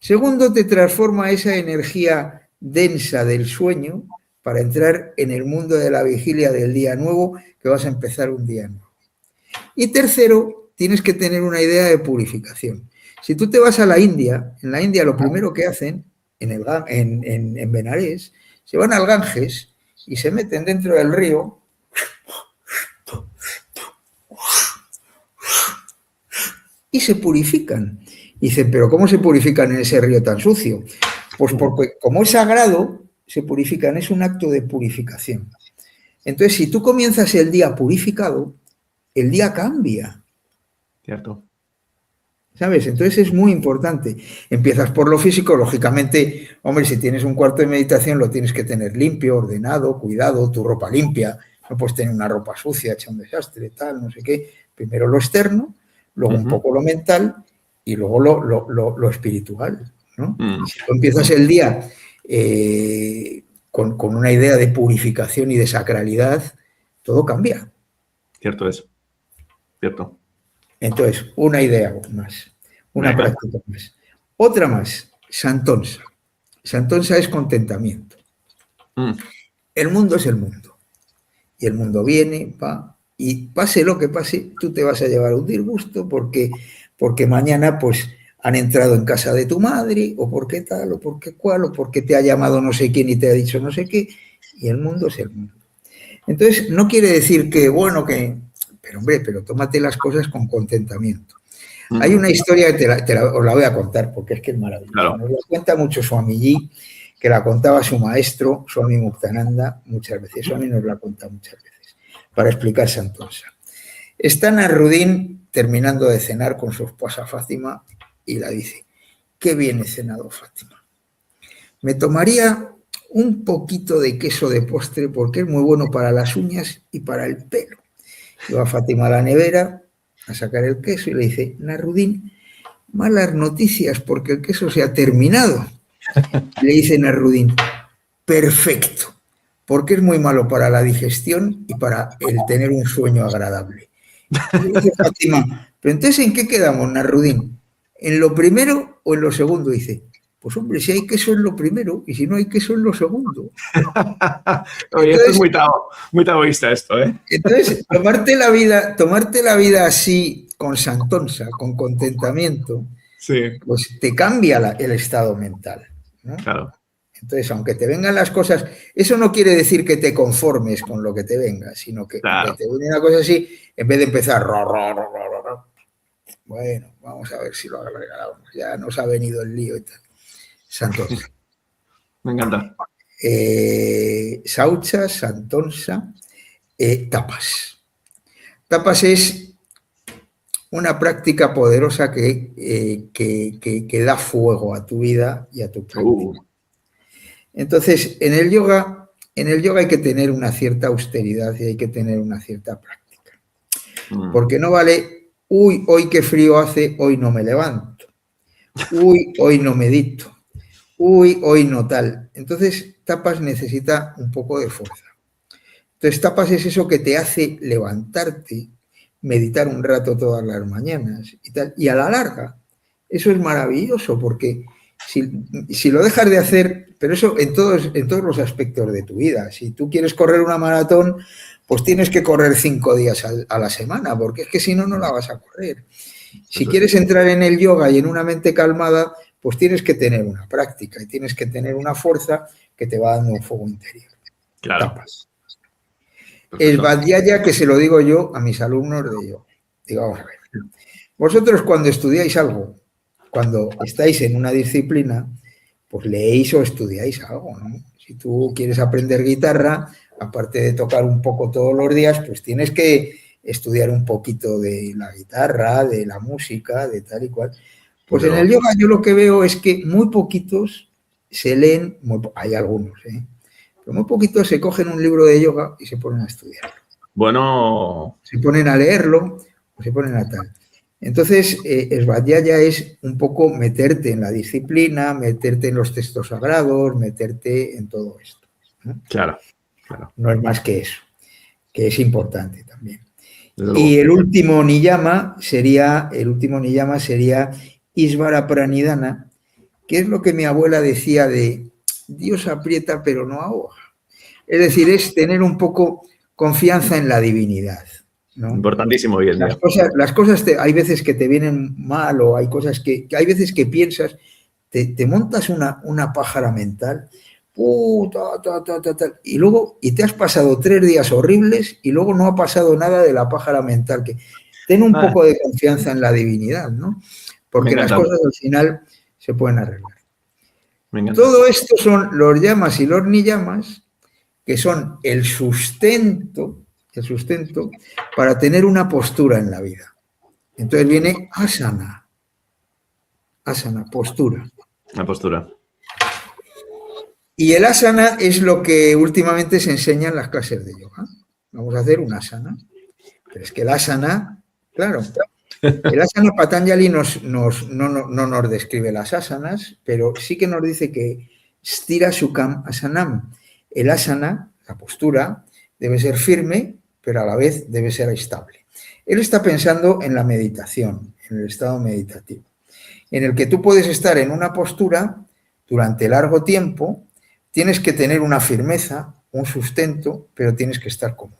Segundo, te transforma esa energía densa del sueño para entrar en el mundo de la vigilia del día nuevo, que vas a empezar un día nuevo. Y tercero, tienes que tener una idea de purificación. Si tú te vas a la India, en la India lo primero que hacen, en Benarés, se van al Ganges y se meten dentro del río y se purifican. Y dicen, pero ¿cómo se purifican en ese río tan sucio? Pues porque como es sagrado, se purifican, es un acto de purificación. Entonces, si tú comienzas el día purificado, el día cambia, Cierto. ¿sabes? Entonces es muy importante. Empiezas por lo físico, lógicamente, hombre, si tienes un cuarto de meditación lo tienes que tener limpio, ordenado, cuidado, tu ropa limpia, no puedes tener una ropa sucia, hecha un desastre, tal, no sé qué. Primero lo externo, luego un poco lo mental y luego lo espiritual, ¿no? Si tú empiezas el día con una idea de purificación y de sacralidad, todo cambia. Cierto es. Cierto. Entonces, una idea más, una Venga. práctica más. Otra más, Santonsa. Santonsa es contentamiento. El mundo es el mundo. Y el mundo viene, va, y pase lo que pase, tú te vas a llevar un disgusto porque mañana pues han entrado en casa de tu madre, o porque tal, o porque cual, o porque te ha llamado no sé quién y te ha dicho no sé qué, y el mundo es el mundo. Entonces, no quiere decir que, bueno, pero hombre, pero tómate las cosas con contentamiento. Hay una historia que os la voy a contar porque es que es maravillosa. Claro. Nos la cuenta mucho Swamiji, que la contaba su maestro, Swami Muktananda, muchas veces. Swami nos la cuenta muchas veces, para explicar Santonsa. Está Nasruddin terminando de cenar con su esposa Fátima y la dice: qué bien he cenado, Fátima. Me tomaría un poquito de queso de postre porque es muy bueno para las uñas y para el pelo. Y va Fátima a la nevera a sacar el queso y le dice: Nasruddin, malas noticias porque el queso se ha terminado. Le dice Nasruddin: perfecto, porque es muy malo para la digestión y para el tener un sueño agradable. Y le dice Fátima: pero entonces, ¿en qué quedamos, Nasruddin? ¿En lo primero o en lo segundo? Dice: pues hombre, si hay queso en lo primero y si no hay queso en lo segundo. Oye, esto es muy taoísta esto, ¿eh? Entonces, tomarte la vida así, con Santonsa, con contentamiento, sí, pues te cambia el estado mental, ¿no? Claro. Entonces, aunque te vengan las cosas, eso no quiere decir que te conformes con lo que te venga, sino que Claro. te viene una cosa así, en vez de empezar, bueno, vamos a ver si lo regalamos, ya nos ha venido el lío y tal. Santonsa. Me encanta. Saucha, Santonsa, tapas. Tapas es una práctica poderosa que da fuego a tu vida y a tu práctica. Entonces, en el yoga hay que tener una cierta austeridad y hay que tener una cierta práctica. Porque no vale, uy, hoy qué frío hace, hoy no me levanto. Uy, hoy no medito. Uy, hoy no tal. Entonces, tapas necesita un poco de fuerza. Entonces, tapas es eso que te hace levantarte, meditar un rato todas las mañanas y tal. Y a la larga, eso es maravilloso porque si lo dejas de hacer, pero eso en todos los aspectos de tu vida. Si tú quieres correr una maratón, pues tienes que correr 5 días a la semana, porque es que si no, no la vas a correr. Si quieres entrar en el yoga y en una mente calmada, pues tienes que tener una práctica y tienes que tener una fuerza que te va dando un fuego interior. Claro. Tapas. El Svadhyaya, que se lo digo yo a mis alumnos de yoga. Digo, vamos a ver. Vosotros cuando estudiáis algo, cuando estáis en una disciplina, pues leéis o estudiáis algo, ¿no? Si tú quieres aprender guitarra, aparte de tocar un poco todos los días, pues tienes que estudiar un poquito de la guitarra, de la música, de tal y cual. Pues en el yoga yo lo que veo es que muy poquitos se leen, hay algunos, pero muy poquitos se cogen un libro de yoga y se ponen a estudiarlo. Bueno. Se ponen a leerlo o se ponen a tal. Entonces, Svadhyaya es un poco meterte en la disciplina, meterte en los textos sagrados, meterte en todo esto, ¿no? Claro. No es más que eso, que es importante también. Y el último niyama sería Isvara Pranidhana, que es lo que mi abuela decía de Dios aprieta pero no ahoga. Es decir, es tener un poco confianza en la divinidad, ¿no? Importantísimo hoy en día. Las cosas hay veces que te vienen mal o hay cosas que hay veces que piensas, te montas una pájara mental, y luego te has pasado 3 días horribles y luego no ha pasado nada de la pájara mental. Que ten un poco de confianza en la divinidad, ¿no? Porque las cosas al final se pueden arreglar. Todo esto son los yamas y los niyamas, que son el sustento para tener una postura en la vida. Entonces viene asana, postura. La postura. Y el asana es lo que últimamente se enseña en las clases de yoga. Vamos a hacer un asana. Pero es que el asana, claro, el asana Patanjali no nos describe las asanas, pero sí que nos dice que stira sukam asanam. El asana, la postura, debe ser firme, pero a la vez debe ser estable. Él está pensando en la meditación, en el estado meditativo, en el que tú puedes estar en una postura durante largo tiempo, tienes que tener una firmeza, un sustento, pero tienes que estar cómodo.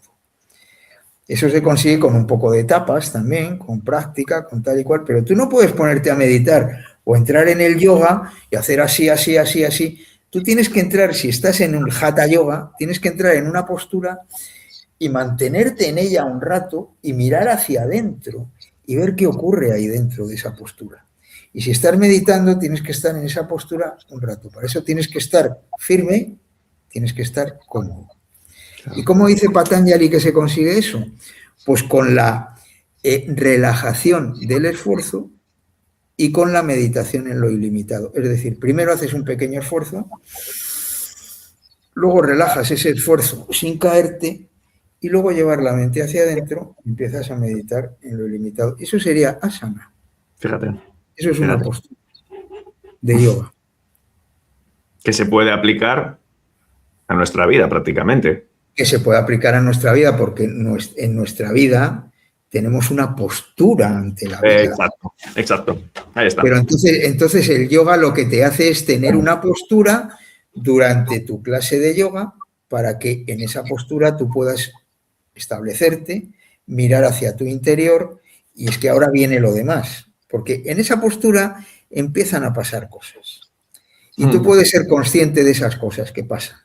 Eso se consigue con un poco de tapas también, con práctica, con tal y cual, pero tú no puedes ponerte a meditar o entrar en el yoga y hacer así, así, así, así. Tú tienes que entrar, si estás en un hatha yoga, tienes que entrar en una postura y mantenerte en ella un rato y mirar hacia adentro y ver qué ocurre ahí dentro de esa postura. Y si estás meditando, tienes que estar en esa postura un rato. Para eso tienes que estar firme, tienes que estar cómodo. ¿Y cómo dice Patanjali que se consigue eso? Pues con la relajación del esfuerzo y con la meditación en lo ilimitado. Es decir, primero haces un pequeño esfuerzo, luego relajas ese esfuerzo sin caerte y luego llevar la mente hacia adentro y empiezas a meditar en lo ilimitado. Eso sería asana. Fíjate. Eso es una postura de yoga. Que se puede aplicar a nuestra vida prácticamente. Que se puede aplicar a nuestra vida porque en nuestra vida tenemos una postura ante la vida. Exacto, exacto. Ahí está. Pero entonces el yoga lo que te hace es tener una postura durante tu clase de yoga para que en esa postura tú puedas establecerte, mirar hacia tu interior y es que ahora viene lo demás. Porque en esa postura empiezan a pasar cosas. Y tú puedes ser consciente de esas cosas que pasan.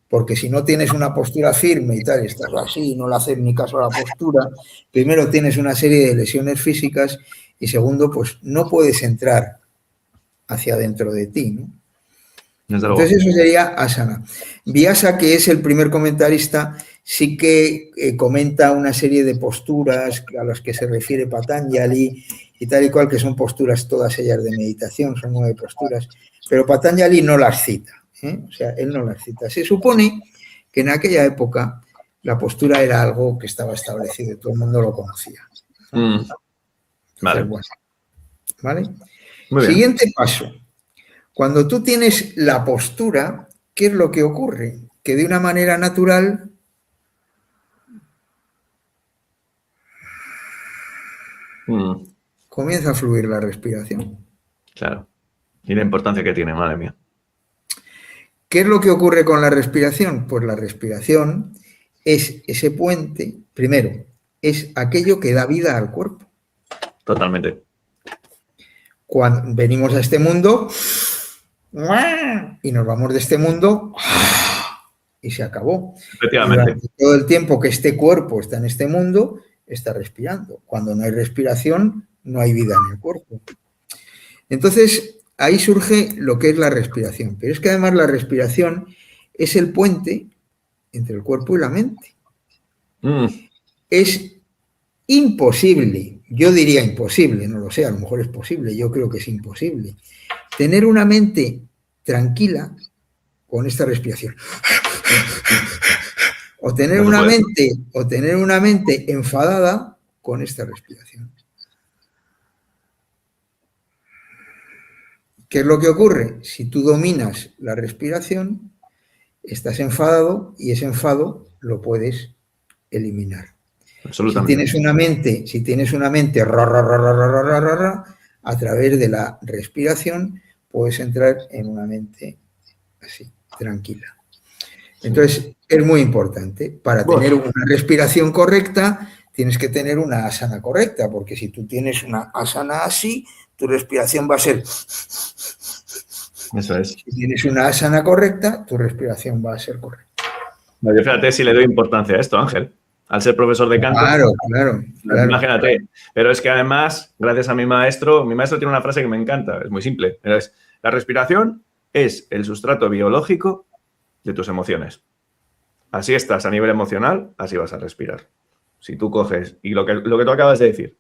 Porque si no tienes una postura firme y tal, estás así, no le haces ni caso a la postura, primero tienes una serie de lesiones físicas y segundo, pues no puedes entrar hacia dentro de ti, ¿no? Entonces eso sería asana. Vyasa, que es el primer comentarista, sí que comenta una serie de posturas a las que se refiere Patanjali y tal y cual, que son posturas todas ellas de meditación, son 9 posturas, pero Patanjali no las cita. O sea, él no las cita. Se supone que en aquella época la postura era algo que estaba establecido, todo el mundo lo conocía. Vale. Bueno, ¿vale? Muy bien. Siguiente paso. Cuando tú tienes la postura, ¿qué es lo que ocurre? Que de una manera natural comienza a fluir la respiración. Claro. Y la importancia que tiene, madre mía. ¿Qué es lo que ocurre con la respiración? Pues la respiración es ese puente, primero, es aquello que da vida al cuerpo. Totalmente. Cuando venimos a este mundo y nos vamos de este mundo y se acabó. Efectivamente. Durante todo el tiempo que este cuerpo está en este mundo, está respirando. Cuando no hay respiración, no hay vida en el cuerpo. Entonces, ahí surge lo que es la respiración. Pero es que además la respiración es el puente entre el cuerpo y la mente. Es imposible, yo diría imposible, no lo sé, a lo mejor es posible, yo creo que es imposible, tener una mente tranquila con esta respiración. O tener una mente enfadada con esta respiración. ¿Qué es lo que ocurre? Si tú dominas la respiración, estás enfadado y ese enfado lo puedes eliminar. Absolutamente. Si tienes una mente ra, ra, ra, ra, ra, ra, ra, ra, a través de la respiración puedes entrar en una mente así, tranquila. Entonces, es muy importante. Para tener una respiración correcta, tienes que tener una asana correcta, porque si tú tienes una asana así, tu respiración va a ser... Eso es. Si tienes una asana correcta, tu respiración va a ser correcta. No, yo fíjate si le doy importancia a esto, Ángel. Al ser profesor de canto. Claro. Imagínate. Pero es que además, gracias a mi maestro tiene una frase que me encanta, es muy simple. Es, la respiración es el sustrato biológico de tus emociones. Así estás a nivel emocional, así vas a respirar. Si tú coges, y lo que tú acabas de decir.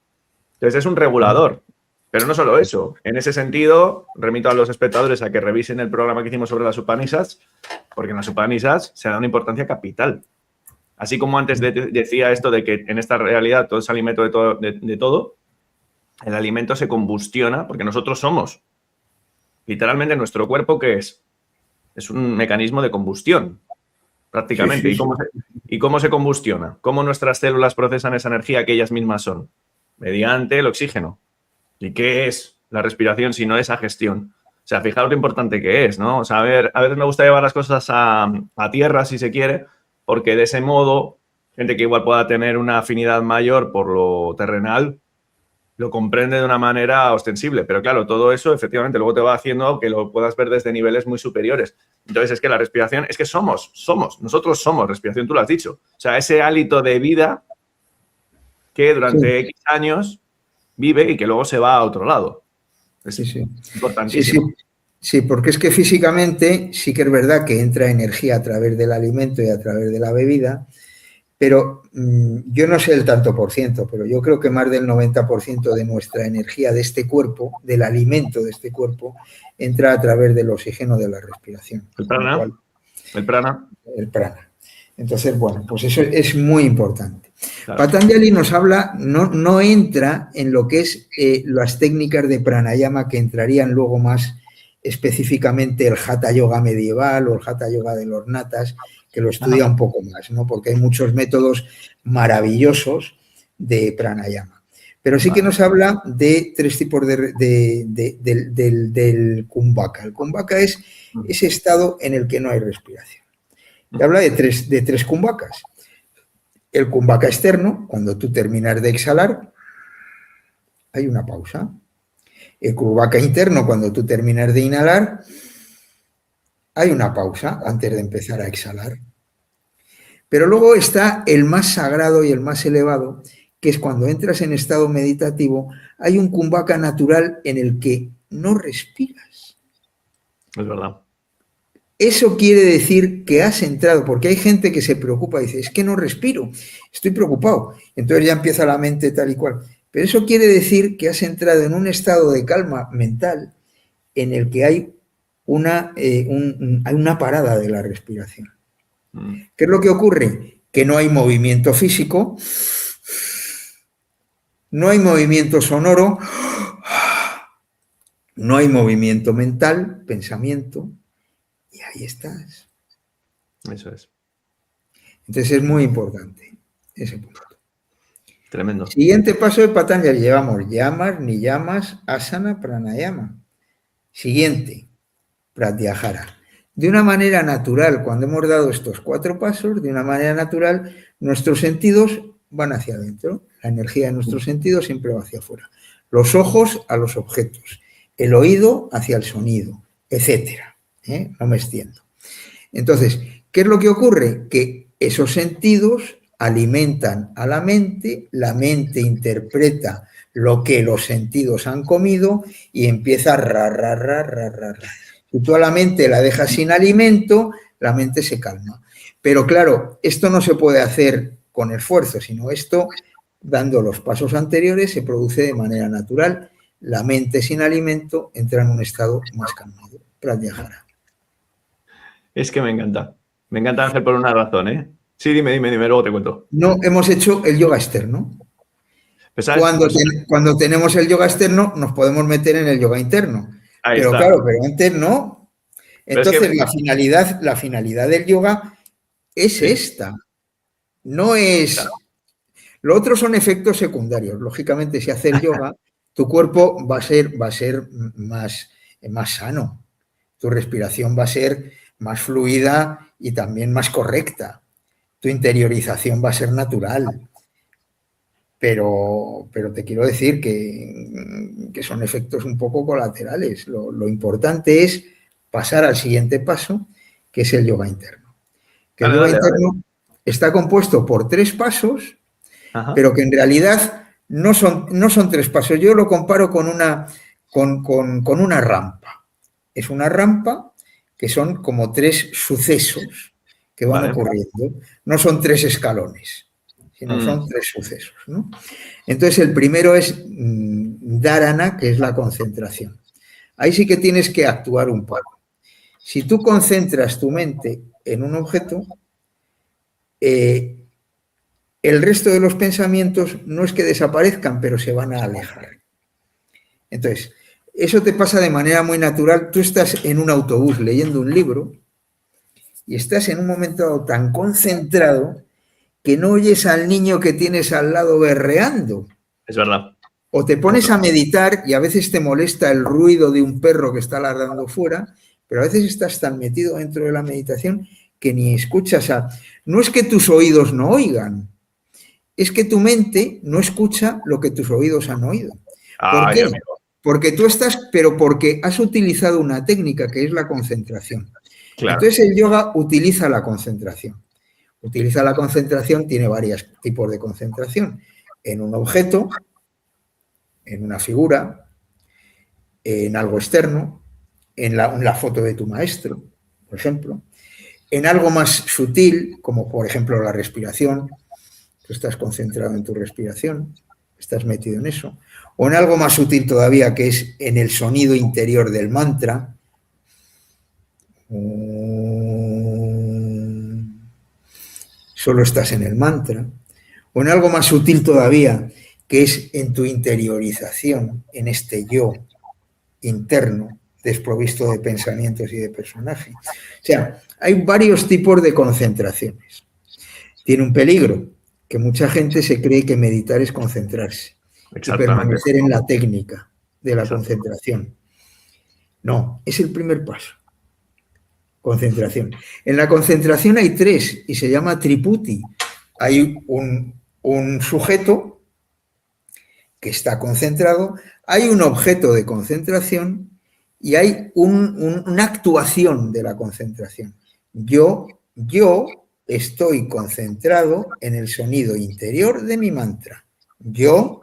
Entonces es un regulador. Pero no solo eso. En ese sentido, remito a los espectadores a que revisen el programa que hicimos sobre las Upanishads, porque en las Upanishads se da una importancia capital. Así como antes decía esto de que en esta realidad todo es alimento de todo, el alimento se combustiona porque nosotros somos. Literalmente nuestro cuerpo, ¿qué es? Es un mecanismo de combustión, prácticamente. Sí. ¿Y cómo se combustiona? ¿Cómo nuestras células procesan esa energía que ellas mismas son? Mediante el oxígeno. ¿Y qué es la respiración si no esa gestión? O sea, fijaros lo importante que es, ¿no? O sea, a veces me gusta llevar las cosas a tierra, si se quiere, porque de ese modo, gente que igual pueda tener una afinidad mayor por lo terrenal, lo comprende de una manera ostensible. Pero claro, todo eso efectivamente luego te va haciendo que lo puedas ver desde niveles muy superiores. Entonces es que la respiración, es que nosotros somos respiración, tú lo has dicho. O sea, ese hálito de vida que durante X años vive y que luego se va a otro lado. Es importantísimo. Sí, porque es que físicamente sí que es verdad que entra energía a través del alimento y a través de la bebida, pero yo no sé el tanto por ciento, pero yo creo que más del 90% de nuestra energía de este cuerpo, del alimento de este cuerpo, entra a través del oxígeno de la respiración. El prana. El prana. Entonces, bueno, pues eso es muy importante. Claro. Patanjali nos habla, no entra en lo que es las técnicas de pranayama que entrarían luego más específicamente el Hatha Yoga medieval o el Hatha Yoga de los natas, que lo estudia un poco más, ¿no? Porque hay muchos métodos maravillosos de pranayama. Pero sí que nos habla de 3 tipos del kumbhaka. El kumbhaka es ese estado en el que no hay respiración. Te habla de tres kumbhakas. El kumbhaka externo, cuando tú terminas de exhalar, hay una pausa. El kumbhaka interno, cuando tú terminas de inhalar, hay una pausa antes de empezar a exhalar. Pero luego está el más sagrado y el más elevado, que es cuando entras en estado meditativo, hay un kumbhaka natural en el que no respiras. Es verdad. Eso quiere decir que has entrado, porque hay gente que se preocupa y dice, es que no respiro, estoy preocupado. Entonces ya empieza la mente tal y cual. Pero eso quiere decir que has entrado en un estado de calma mental en el que hay una parada de la respiración. ¿Qué es lo que ocurre? Que no hay movimiento físico, no hay movimiento sonoro, no hay movimiento mental, pensamiento, y ahí estás. Eso es. Entonces es muy importante ese punto. Tremendo. Siguiente paso de Patanjali, llevamos yamas, niyamas, asana, pranayama. Siguiente, pratyahara. De una manera natural, cuando hemos dado estos 4 pasos, de una manera natural, nuestros sentidos van hacia adentro. La energía de nuestros sentidos siempre va hacia afuera. Los ojos a los objetos, el oído hacia el sonido, etcétera. No me extiendo. Entonces, ¿qué es lo que ocurre? Que esos sentidos alimentan a la mente interpreta lo que los sentidos han comido y empieza a Si tú a la mente la dejas sin alimento, la mente se calma. Pero claro, esto no se puede hacer con esfuerzo, sino esto, dando los pasos anteriores, se produce de manera natural. La mente sin alimento entra en un estado más calmado. Pratyahara. Es que me encanta. Me encanta, Ángel, por una razón, ¿eh? Sí, dime, luego te cuento. No hemos hecho el yoga externo. Cuando tenemos el yoga externo, nos podemos meter en el yoga interno. Pero claro, pero antes no. Entonces, la finalidad del yoga es esta. No es... Claro. Lo otro son efectos secundarios. Lógicamente, si haces yoga, tu cuerpo va a ser más sano. Tu respiración va a ser más fluida y también más correcta. Tu interiorización va a ser natural. Pero te quiero decir que son efectos un poco colaterales. Lo importante es pasar al siguiente paso, que es el yoga interno. Que el yoga interno está compuesto por 3 pasos, pero que en realidad no son 3 pasos. Yo lo comparo con una rampa. Es una rampa que son como 3 sucesos que van ocurriendo. No son 3 escalones, sino son 3 sucesos, ¿no? Entonces, el primero es dharana, que es la concentración. Ahí sí que tienes que actuar un poco. Si tú concentras tu mente en un objeto, el resto de los pensamientos no es que desaparezcan, pero se van a alejar. Entonces, eso te pasa de manera muy natural. Tú estás en un autobús leyendo un libro y estás en un momento dado tan concentrado que no oyes al niño que tienes al lado berreando. Es verdad. O te pones a meditar y a veces te molesta el ruido de un perro que está ladrando fuera, pero a veces estás tan metido dentro de la meditación que ni escuchas No es que tus oídos no oigan, es que tu mente no escucha lo que tus oídos han oído. ¿Por Ay, qué? amigo. Porque has utilizado una técnica que es la concentración. Claro. Entonces el yoga utiliza la concentración. Utiliza la concentración, tiene varios tipos de concentración. En un objeto, en una figura, en algo externo, en la foto de tu maestro, por ejemplo, en algo más sutil, como por ejemplo la respiración. Tú estás concentrado en tu respiración, estás metido en eso. O en algo más sutil todavía, que es en el sonido interior del mantra. Solo estás en el mantra. O en algo más sutil todavía, que es en tu interiorización, en este yo interno, desprovisto de pensamientos y de personaje. O sea, hay varios tipos de concentraciones. Tiene un peligro, que mucha gente se cree que meditar es concentrarse y Exactamente. permanecer en la técnica de la Exacto. concentración. No, es el primer paso. Concentración. En la concentración hay tres y se llama triputi. Hay un sujeto que está concentrado, hay un objeto de concentración y hay una actuación de la concentración. Yo estoy concentrado en el sonido interior de mi mantra. Yo,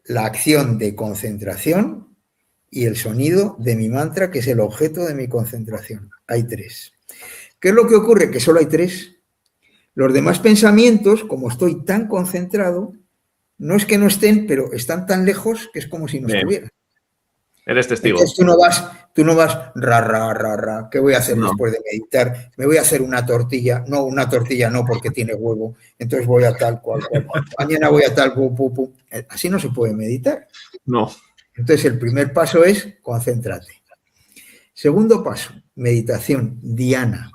la acción de concentración y el sonido de mi mantra, que es el objeto de mi concentración. Hay tres. ¿Qué es lo que ocurre? Que solo hay tres. Los demás pensamientos, como estoy tan concentrado, no es que no estén, pero están tan lejos que es como si no estuvieran. Eres testigo. Entonces tú no vas, ra, ¿qué voy a hacer después de meditar? Me voy a hacer una tortilla. No, una tortilla no, porque tiene huevo. Entonces voy a tal cual. Mañana voy a tal, pu. Así no se puede meditar. No. Entonces el primer paso es concéntrate. Segundo paso, meditación, dhyana.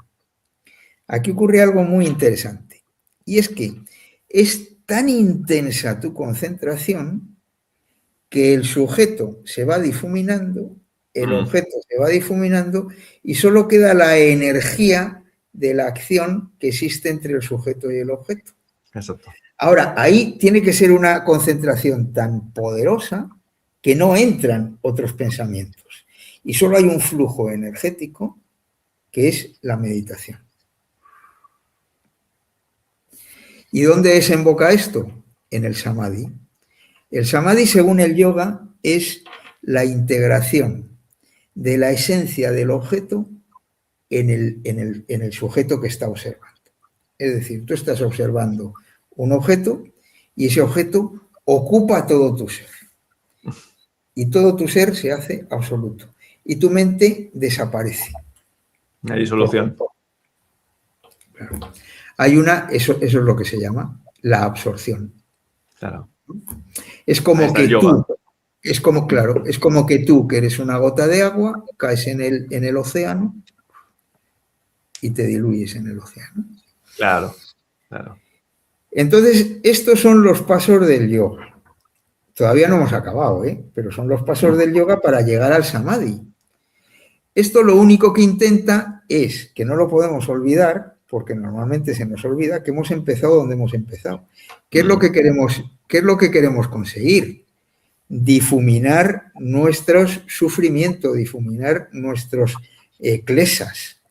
Aquí ocurre algo muy interesante. Y es que es tan intensa tu concentración que el sujeto se va difuminando, el objeto se va difuminando y solo queda la energía de la acción que existe entre el sujeto y el objeto. Exacto. Ahora, ahí tiene que ser una concentración tan poderosa que no entran otros pensamientos y solo hay un flujo energético que es la meditación. ¿Y dónde desemboca esto? En el samadhi. El samadhi, según el yoga, es la integración de la esencia del objeto en el sujeto que está observando. Es decir, tú estás observando un objeto y ese objeto ocupa todo tu ser. Y todo tu ser se hace absoluto. Y tu mente desaparece. Hay disolución. Hay eso es lo que se llama la absorción. Claro. Es como que tú, es como que tú, que eres una gota de agua, caes en el océano y te diluyes en el océano. Claro, claro. Entonces, estos son los pasos del yoga. Todavía no hemos acabado, pero son los pasos del yoga para llegar al samadhi. Esto lo único que intenta es, que no lo podemos olvidar, porque normalmente se nos olvida, que hemos empezado donde hemos empezado. ¿Qué es lo que queremos conseguir? Difuminar nuestros sufrimientos, difuminar nuestros klesas.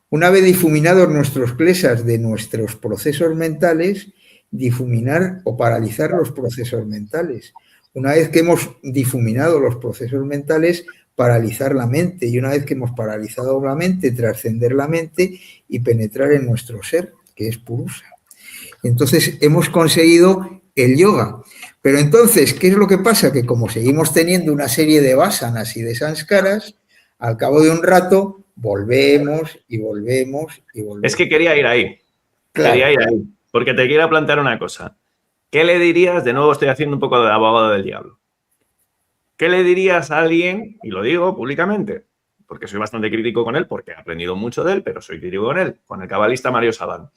Una vez difuminados nuestros klesas de nuestros procesos mentales, difuminar o paralizar los procesos mentales. Una vez que hemos difuminado los procesos mentales, paralizar la mente. Y una vez que hemos paralizado la mente, trascender la mente y penetrar en nuestro ser, que es Purusa. Entonces, hemos conseguido el yoga. Pero entonces, ¿qué es lo que pasa? Que como seguimos teniendo una serie de vasanas y de sanskaras, al cabo de un rato volvemos y volvemos y volvemos. Es que quería ir ahí. Claro. Quería ir ahí. Porque te quiero plantear una cosa. ¿Qué le dirías? De nuevo estoy haciendo un poco de abogado del diablo. ¿Qué le dirías a alguien? Y lo digo públicamente, porque soy bastante crítico con él, porque he aprendido mucho de él, pero soy crítico con él, con el cabalista Mario Saban.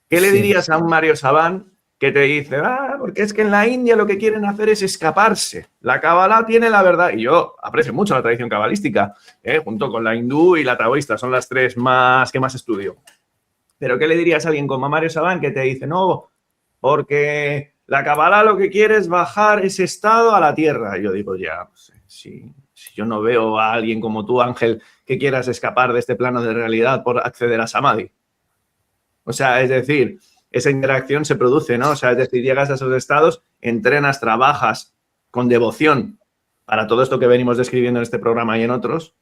¿Qué le dirías a un Mario Saban que te dice, porque es que en la India lo que quieren hacer es escaparse? La Kabbalah tiene la verdad, y yo aprecio mucho la tradición cabalística, junto con la hindú y la taoísta, son las tres que más estudio. Pero ¿qué le dirías a alguien como Mario Saban que te dice, no, porque la Kabbalah lo que quiere es bajar ese estado a la tierra. Y yo digo, ya, pues, si yo no veo a alguien como tú, Ángel, que quieras escapar de este plano de realidad por acceder a Samadhi. O sea, es decir, esa interacción se produce, ¿no? O sea, es decir, llegas a esos estados, entrenas, trabajas con devoción para todo esto que venimos describiendo en este programa y en otros,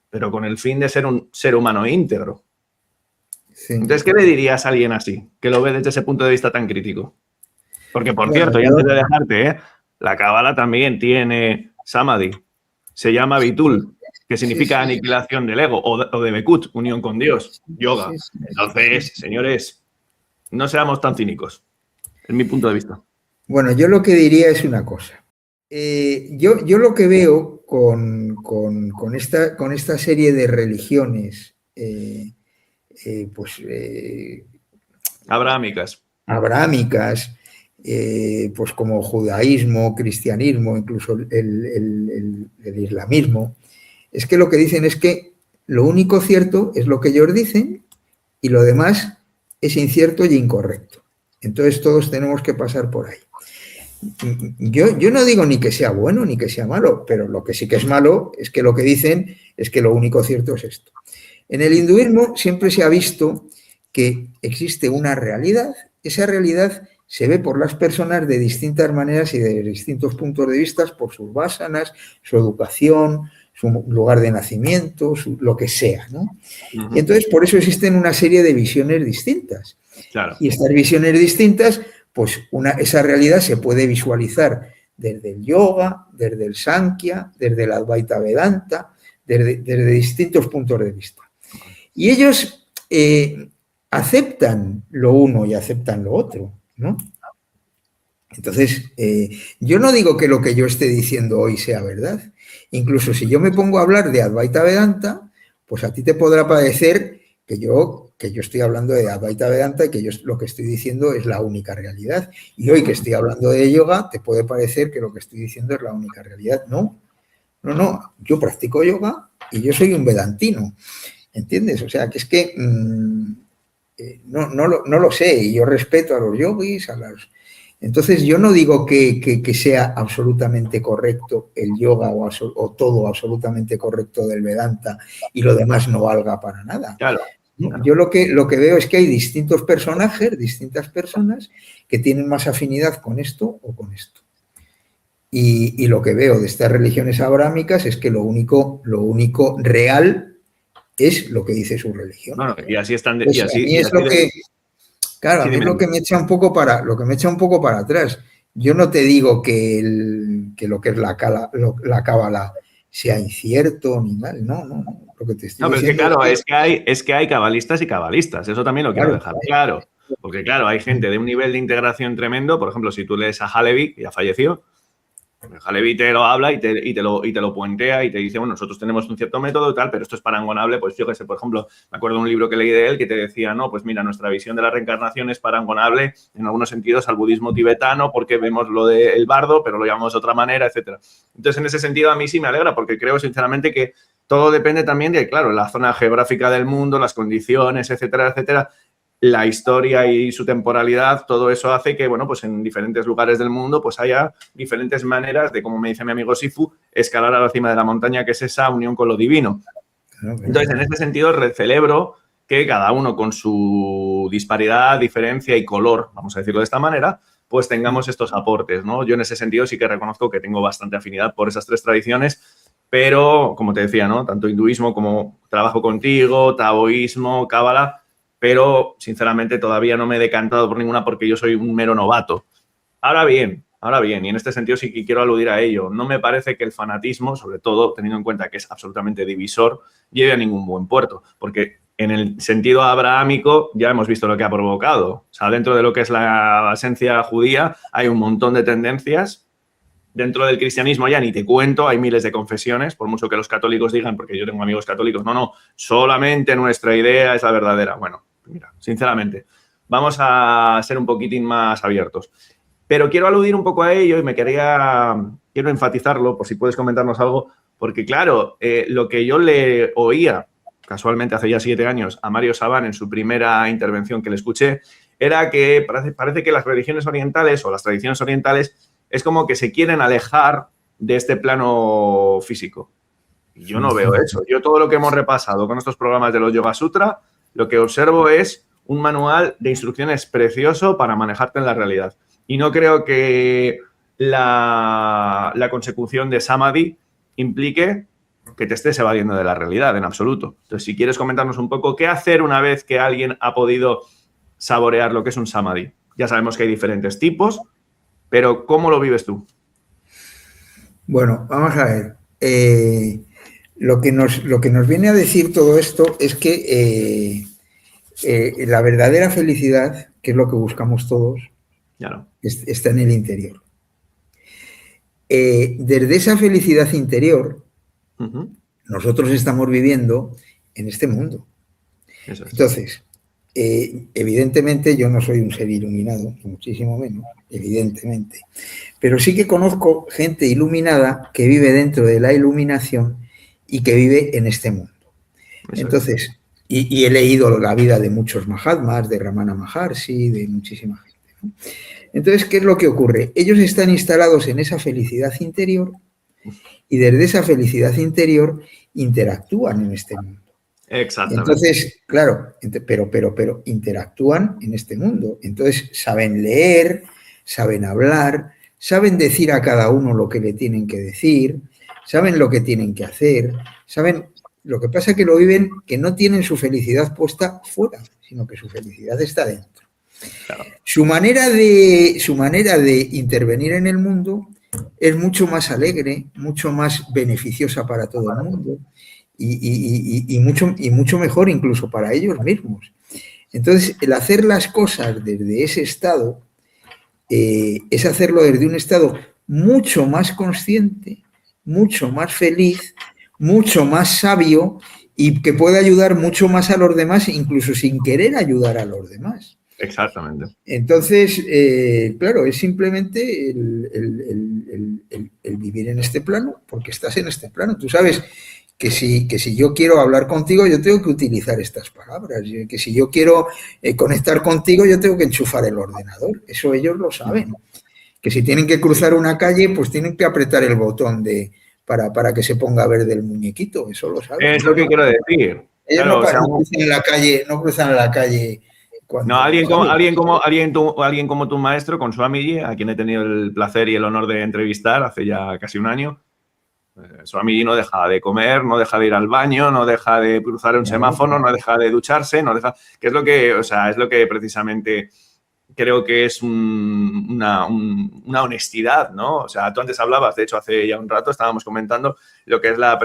pero con el fin de ser un ser humano íntegro. Sí. Entonces, ¿qué le dirías a alguien así, que lo ve desde ese punto de vista tan crítico? Porque, por cierto, y antes de dejarte, la Kabbalah también tiene Samadhi, se llama Bitul, que significa aniquilación del ego, o de Bekut, unión con Dios, yoga. Entonces, señores, no seamos tan cínicos, es mi punto de vista. Bueno, yo lo que diría es una cosa. Yo lo que veo con esta serie de religiones, abrahámicas, pues como judaísmo, cristianismo, incluso el islamismo, es que lo que dicen es que lo único cierto es lo que ellos dicen y lo demás es incierto y incorrecto. Entonces todos tenemos que pasar por ahí. Yo no digo ni que sea bueno ni que sea malo, pero lo que sí que es malo es que lo que dicen es que lo único cierto es esto. En el hinduismo siempre se ha visto que existe una realidad, esa realidad se ve por las personas de distintas maneras y de distintos puntos de vista, por sus vasanas, su educación, su lugar de nacimiento, lo que sea, ¿no? Y entonces por eso existen una serie de visiones distintas. Claro. Y estas visiones distintas, pues esa realidad se puede visualizar desde el yoga, desde el Sankhya, desde el Advaita Vedanta, desde distintos puntos de vista. Y ellos aceptan lo uno y aceptan lo otro, ¿no? Entonces, yo no digo que lo que yo esté diciendo hoy sea verdad. Incluso si yo me pongo a hablar de Advaita Vedanta, pues a ti te podrá parecer que yo estoy hablando de Advaita Vedanta y que yo lo que estoy diciendo es la única realidad. Y hoy que estoy hablando de yoga, te puede parecer que lo que estoy diciendo es la única realidad. No, yo practico yoga y yo soy un vedantino, ¿entiendes? O sea, que es que no lo sé, y yo respeto a los yogis, Entonces, yo no digo que sea absolutamente correcto el yoga o todo absolutamente correcto del Vedanta y lo demás no valga para nada. Claro. Yo lo que veo es que hay distintos personajes, distintas personas que tienen más afinidad con esto o con esto. Y lo que veo de estas religiones abrahámicas es que lo único real es lo que dice su religión. Bueno, y así están. Claro, a mí es lo que me echa un poco para atrás. Yo no te digo que lo que es la cábala sea incierto ni mal, no. Lo que te estoy pero es que claro, es que hay cabalistas y cabalistas. Eso también lo quiero dejar claro. Porque claro, hay gente de un nivel de integración tremendo. Por ejemplo, si tú lees a Halevi, que ya falleció, Halevi te lo habla y te lo puentea y te dice, bueno, nosotros tenemos un cierto método y tal, pero esto es parangonable, pues yo qué sé, por ejemplo, me acuerdo de un libro que leí de él que te decía, no, pues mira, nuestra visión de la reencarnación es parangonable en algunos sentidos al budismo tibetano porque vemos lo del bardo, pero lo llamamos de otra manera, etcétera. Entonces, en ese sentido, a mí sí me alegra porque creo, sinceramente, que todo depende también de, claro, la zona geográfica del mundo, las condiciones, etcétera, etcétera. La historia y su temporalidad, todo eso hace que, bueno, pues en diferentes lugares del mundo pues haya diferentes maneras de, como me dice mi amigo Sifu, escalar a la cima de la montaña, que es esa unión con lo divino. Entonces, en este sentido, celebro que cada uno con su disparidad, diferencia y color, vamos a decirlo de esta manera, pues tengamos estos aportes, ¿no? Yo en ese sentido sí que reconozco que tengo bastante afinidad por esas tres tradiciones, pero, como te decía, ¿no? Tanto hinduismo como trabajo contigo, taoísmo, cábala, pero, sinceramente, todavía no me he decantado por ninguna porque yo soy un mero novato. Ahora bien, y en este sentido sí que quiero aludir a ello, no me parece que el fanatismo, sobre todo teniendo en cuenta que es absolutamente divisor, lleve a ningún buen puerto, porque en el sentido abrahámico ya hemos visto lo que ha provocado. O sea, dentro de lo que es la esencia judía hay un montón de tendencias. Dentro del cristianismo ya ni te cuento, hay miles de confesiones, por mucho que los católicos digan, porque yo tengo amigos católicos, no, solamente nuestra idea es la verdadera. Bueno, mira, sinceramente, vamos a ser un poquitín más abiertos. Pero quiero aludir un poco a ello y quiero enfatizarlo, por si puedes comentarnos algo, porque claro, lo que yo le oía, casualmente hace ya 7 años, a Mario Sabán en su primera intervención que le escuché, era que parece que las religiones orientales o las tradiciones orientales es como que se quieren alejar de este plano físico. Y yo no veo eso. Yo todo lo que hemos repasado con estos programas de los Yoga Sutra, lo que observo es un manual de instrucciones precioso para manejarte en la realidad. Y no creo que la consecución de Samadhi implique que te estés evadiendo de la realidad en absoluto. Entonces, si quieres comentarnos un poco qué hacer una vez que alguien ha podido saborear lo que es un Samadhi. Ya sabemos que hay diferentes tipos, pero ¿cómo lo vives tú? Bueno, vamos a ver. Lo que nos viene a decir todo esto es que la verdadera felicidad, que es lo que buscamos todos, Claro. está en el interior. Desde esa felicidad interior, nosotros estamos viviendo en este mundo. Eso es. Entonces, evidentemente yo no soy un ser iluminado, ni muchísimo menos, evidentemente, pero sí que conozco gente iluminada que vive dentro de la iluminación y que vive en este mundo. Eso entonces, es. Y he leído la vida de muchos Mahatmas, de Ramana Maharshi, de muchísima gente, ¿no? Entonces, ¿qué es lo que ocurre? Ellos están instalados en esa felicidad interior y desde esa felicidad interior interactúan en este mundo. Exactamente. Entonces, claro, pero interactúan en este mundo. Entonces, saben leer, saben hablar, saben decir a cada uno lo que le tienen que decir, saben lo que tienen que hacer, saben. Lo que pasa es que lo viven, que no tienen su felicidad puesta fuera, sino que su felicidad está dentro. Claro. Su manera de intervenir en el mundo es mucho más alegre, mucho más beneficiosa para todo el mundo y mucho mejor incluso para ellos mismos. Entonces, el hacer las cosas desde ese estado es hacerlo desde un estado mucho más consciente, mucho más feliz, mucho más sabio y que puede ayudar mucho más a los demás, incluso sin querer ayudar a los demás. Exactamente. Entonces, claro, es simplemente el vivir en este plano, porque estás en este plano. Tú sabes que si yo quiero hablar contigo, yo tengo que utilizar estas palabras. Que si yo quiero conectar contigo, yo tengo que enchufar el ordenador. Eso ellos lo saben. Que si tienen que cruzar una calle, pues tienen que apretar el botón para que se ponga verde el muñequito. Eso lo saben. Es lo que quiero decir. Ellos claro, no cruzan en la calle. No, alguien como tu maestro, con Swamiji, a quien he tenido el placer y el honor de entrevistar hace ya casi un año. Swamiji no deja de comer, no deja de ir al baño, no deja de cruzar un semáforo, no deja de ducharse, no deja. Que es lo que, o sea, es lo que precisamente creo que es una honestidad, ¿no? O sea, tú antes hablabas, de hecho, hace ya un rato estábamos comentando lo que es la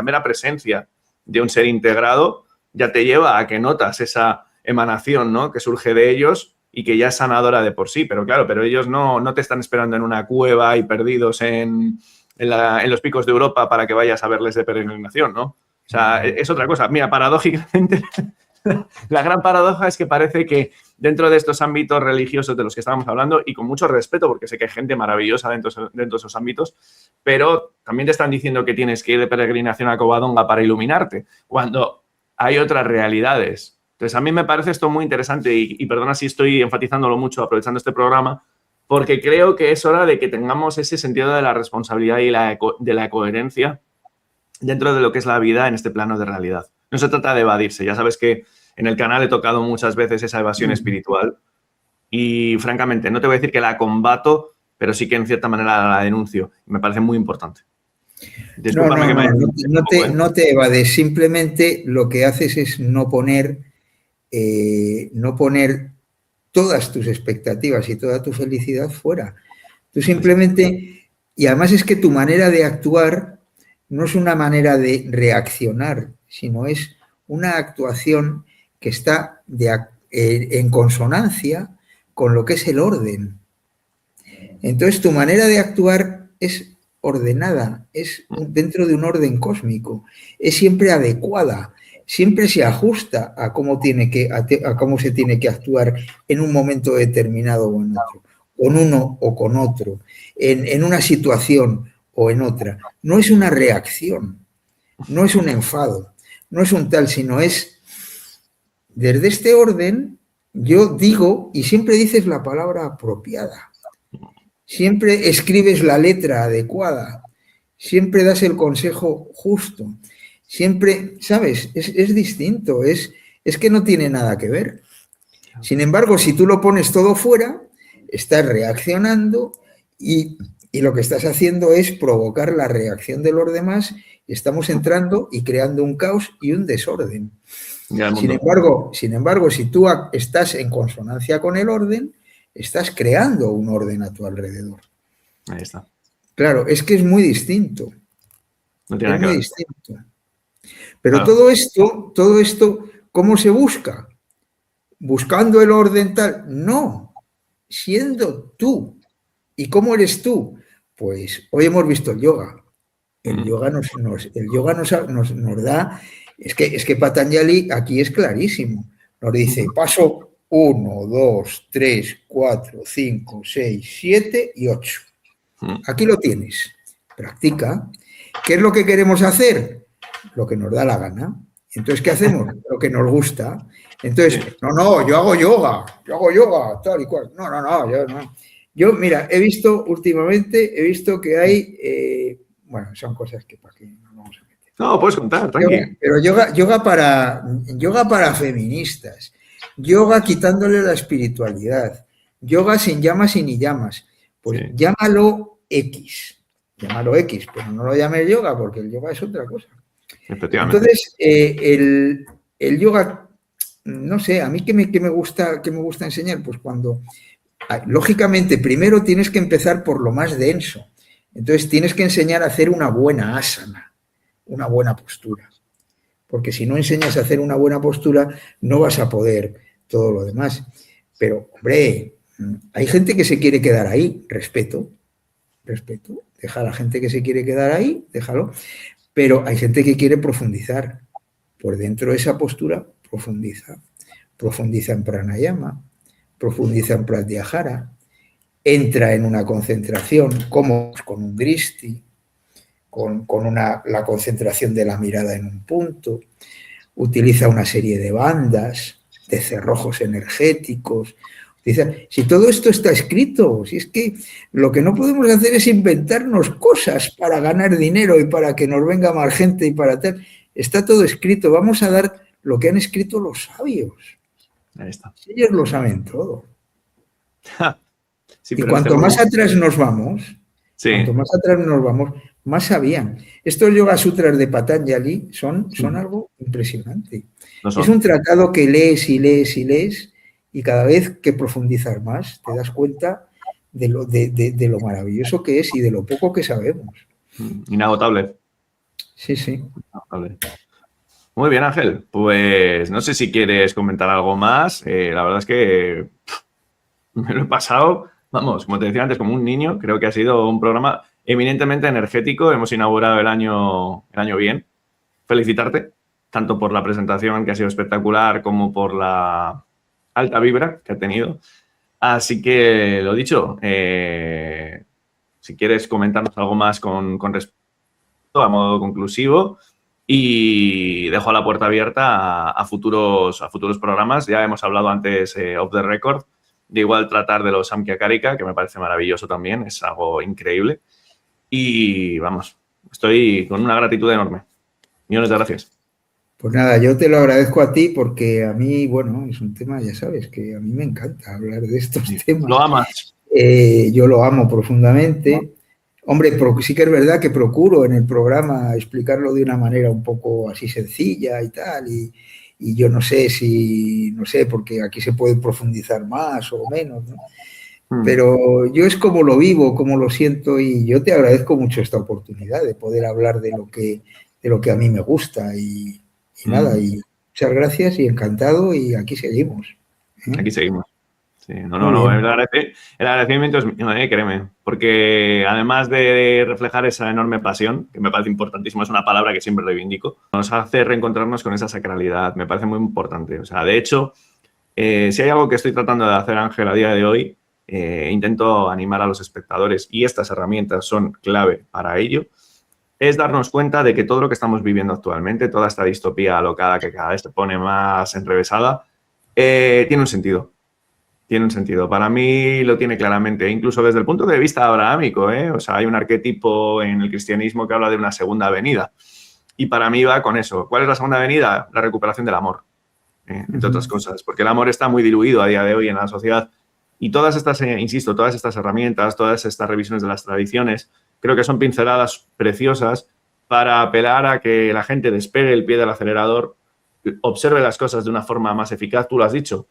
mera presencia de un ser integrado ya te lleva a que notas esa emanación, ¿no?, que surge de ellos y que ya es sanadora de por sí. Pero claro, ellos no te están esperando en una cueva y perdidos en los picos de Europa para que vayas a verles de peregrinación, ¿no? O sea, es otra cosa. Mira, paradójicamente, la gran paradoja es que parece que dentro de estos ámbitos religiosos de los que estábamos hablando, y con mucho respeto, porque sé que hay gente maravillosa dentro de esos ámbitos, pero también te están diciendo que tienes que ir de peregrinación a Covadonga para iluminarte, cuando hay otras realidades. Entonces, a mí me parece esto muy interesante y perdona si estoy enfatizándolo mucho aprovechando este programa, porque creo que es hora de que tengamos ese sentido de la responsabilidad y de la coherencia dentro de lo que es la vida en este plano de realidad. No se trata de evadirse. Ya sabes que en el canal he tocado muchas veces esa evasión espiritual y, francamente, no te voy a decir que la combato, pero sí que en cierta manera la denuncio. Me parece muy importante. No te evades, simplemente lo que haces es no poner todas tus expectativas y toda tu felicidad fuera. Tú simplemente, y además es que tu manera de actuar no es una manera de reaccionar, sino es una actuación que está en consonancia con lo que es el orden. Entonces tu manera de actuar es ordenada, es dentro de un orden cósmico, es siempre adecuada, siempre se ajusta a cómo se tiene que actuar en un momento determinado o en otro, con uno o con otro, en una situación o en otra. No es una reacción, no es un enfado, no es un tal, sino es desde este orden yo digo, y siempre dices la palabra apropiada, siempre escribes la letra adecuada, siempre das el consejo justo, siempre, ¿sabes? Es distinto, es que no tiene nada que ver. Sin embargo, si tú lo pones todo fuera, estás reaccionando y lo que estás haciendo es provocar la reacción de los demás y estamos entrando y creando un caos y un desorden. Sin embargo, si tú estás en consonancia con el orden, estás creando un orden a tu alrededor. Ahí está. Claro, es que es muy distinto. No tiene nada que ver. Distinto. Pero claro, todo esto, ¿cómo se busca? ¿Buscando el orden tal? No, siendo tú. ¿Y cómo eres tú? Pues hoy hemos visto el yoga. El yoga nos da... Es que Patanjali aquí es clarísimo. Nos dice, paso 1, 2, 3, 4, 5, 6, 7 y 8. Aquí lo tienes. Practica. ¿Qué es lo que queremos hacer? Lo que nos da la gana. Entonces, ¿qué hacemos? Lo que nos gusta. Entonces, no, yo hago yoga, tal y cual. No, yo no. Yo, mira, últimamente que hay, bueno, son cosas que para qué nos vamos a meter. No, puedes contar, tranqui. Pero yoga para feministas, yoga quitándole la espiritualidad, yoga sin llamas y ni llamas. Pues llámalo X, pero no lo llames yoga porque el yoga es otra cosa. Efectivamente. Entonces, el yoga, no sé, a mí que me gusta enseñar, pues cuando, lógicamente, primero tienes que empezar por lo más denso. Entonces, tienes que enseñar a hacer una buena asana, una buena postura. Porque si no enseñas a hacer una buena postura, no vas a poder todo lo demás. Pero, hombre, hay gente que se quiere quedar ahí, respeto. Deja a la gente que se quiere quedar ahí, déjalo. Pero hay gente que quiere profundizar. Por dentro de esa postura, profundiza. Profundiza en pranayama, profundiza en pratyahara, entra en una concentración, como con un drishti, con la concentración de la mirada en un punto, utiliza una serie de bandas, de cerrojos energéticos. Si todo esto está escrito, si es que lo que no podemos hacer es inventarnos cosas para ganar dinero y para que nos venga más gente y para tal. Está todo escrito, vamos a dar lo que han escrito los sabios. Ahí está. Ellos lo saben todo. Sí, y cuanto más atrás nos vamos, más sabían. Estos Yoga Sutras de Patanjali son algo impresionante. Es un tratado que lees y cada vez que profundizas más te das cuenta de lo maravilloso que es y de lo poco que sabemos. Inagotable. Sí. Inagotable. Muy bien, Ángel. Pues no sé si quieres comentar algo más. La verdad es que me lo he pasado, vamos, como te decía antes, como un niño. Creo que ha sido un programa eminentemente energético. Hemos inaugurado el año bien. Felicitarte, tanto por la presentación, que ha sido espectacular, como por la alta vibra que ha tenido. Así que, lo dicho, si quieres comentarnos algo más con respecto a modo conclusivo, y dejo la puerta abierta a futuros programas. Ya hemos hablado antes, off the record, de igual tratar de los Samkhya Karika, que me parece maravilloso también, es algo increíble. Y vamos, estoy con una gratitud enorme. Millones de gracias. Pues nada, yo te lo agradezco a ti porque a mí, bueno, es un tema, ya sabes, que a mí me encanta hablar de estos temas. Lo amas. Yo lo amo profundamente. Hombre, sí que es verdad que procuro en el programa explicarlo de una manera un poco así sencilla y tal, y yo no sé porque aquí se puede profundizar más o menos, ¿no? Pero yo es como lo vivo, como lo siento, y yo te agradezco mucho esta oportunidad de poder hablar de lo que a mí me gusta y nada, y muchas gracias y encantado, y aquí seguimos. Aquí seguimos. Sí, no, el agradecimiento es mío, créeme, porque además de reflejar esa enorme pasión, que me parece importantísimo, es una palabra que siempre reivindico, nos hace reencontrarnos con esa sacralidad, me parece muy importante. O sea, de hecho, si hay algo que estoy tratando de hacer, Ángel, a día de hoy, intento animar a los espectadores, y estas herramientas son clave para ello, es darnos cuenta de que todo lo que estamos viviendo actualmente, toda esta distopía alocada que cada vez se pone más enrevesada, Tiene un sentido. Tiene un sentido. Para mí lo tiene claramente, incluso desde el punto de vista abrahámico, ¿eh? O sea, hay un arquetipo en el cristianismo que habla de una segunda venida. Y para mí va con eso. ¿Cuál es la segunda venida? La recuperación del amor, entre otras cosas. Porque el amor está muy diluido a día de hoy en la sociedad. Y todas estas, insisto, todas estas herramientas, todas estas revisiones de las tradiciones, creo que son pinceladas preciosas para apelar a que la gente despegue el pie del acelerador, observe las cosas de una forma más eficaz. Tú lo has dicho.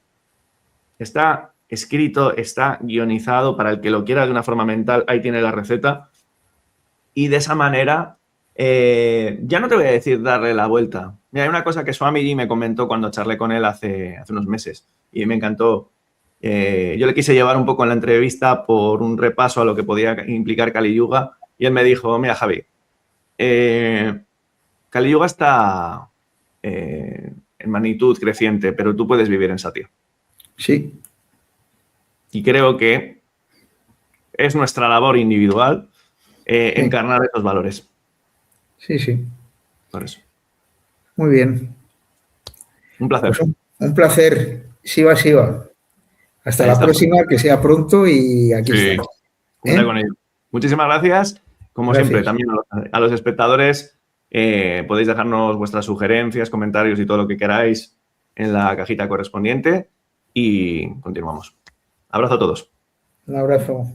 Está escrito, está guionizado, para el que lo quiera de una forma mental, ahí tiene la receta. Y de esa manera, ya no te voy a decir darle la vuelta. Mira, hay una cosa que Swamiji me comentó cuando charlé con él hace unos meses y me encantó. Yo le quise llevar un poco en la entrevista por un repaso a lo que podía implicar Kali Yuga y él me dijo, mira, Javi, Kali Yuga está en magnitud creciente, pero tú puedes vivir en Satya. Sí. Y creo que es nuestra labor individual encarnar esos valores. Sí, sí. Por eso. Muy bien. Un placer. Pues un placer. Siva, Siva. Hasta la próxima, que sea pronto y aquí estamos. Cuenta con ello. Muchísimas gracias. Como siempre, también a los espectadores podéis dejarnos vuestras sugerencias, comentarios y todo lo que queráis en la cajita correspondiente y continuamos. Abrazo a todos. Un abrazo.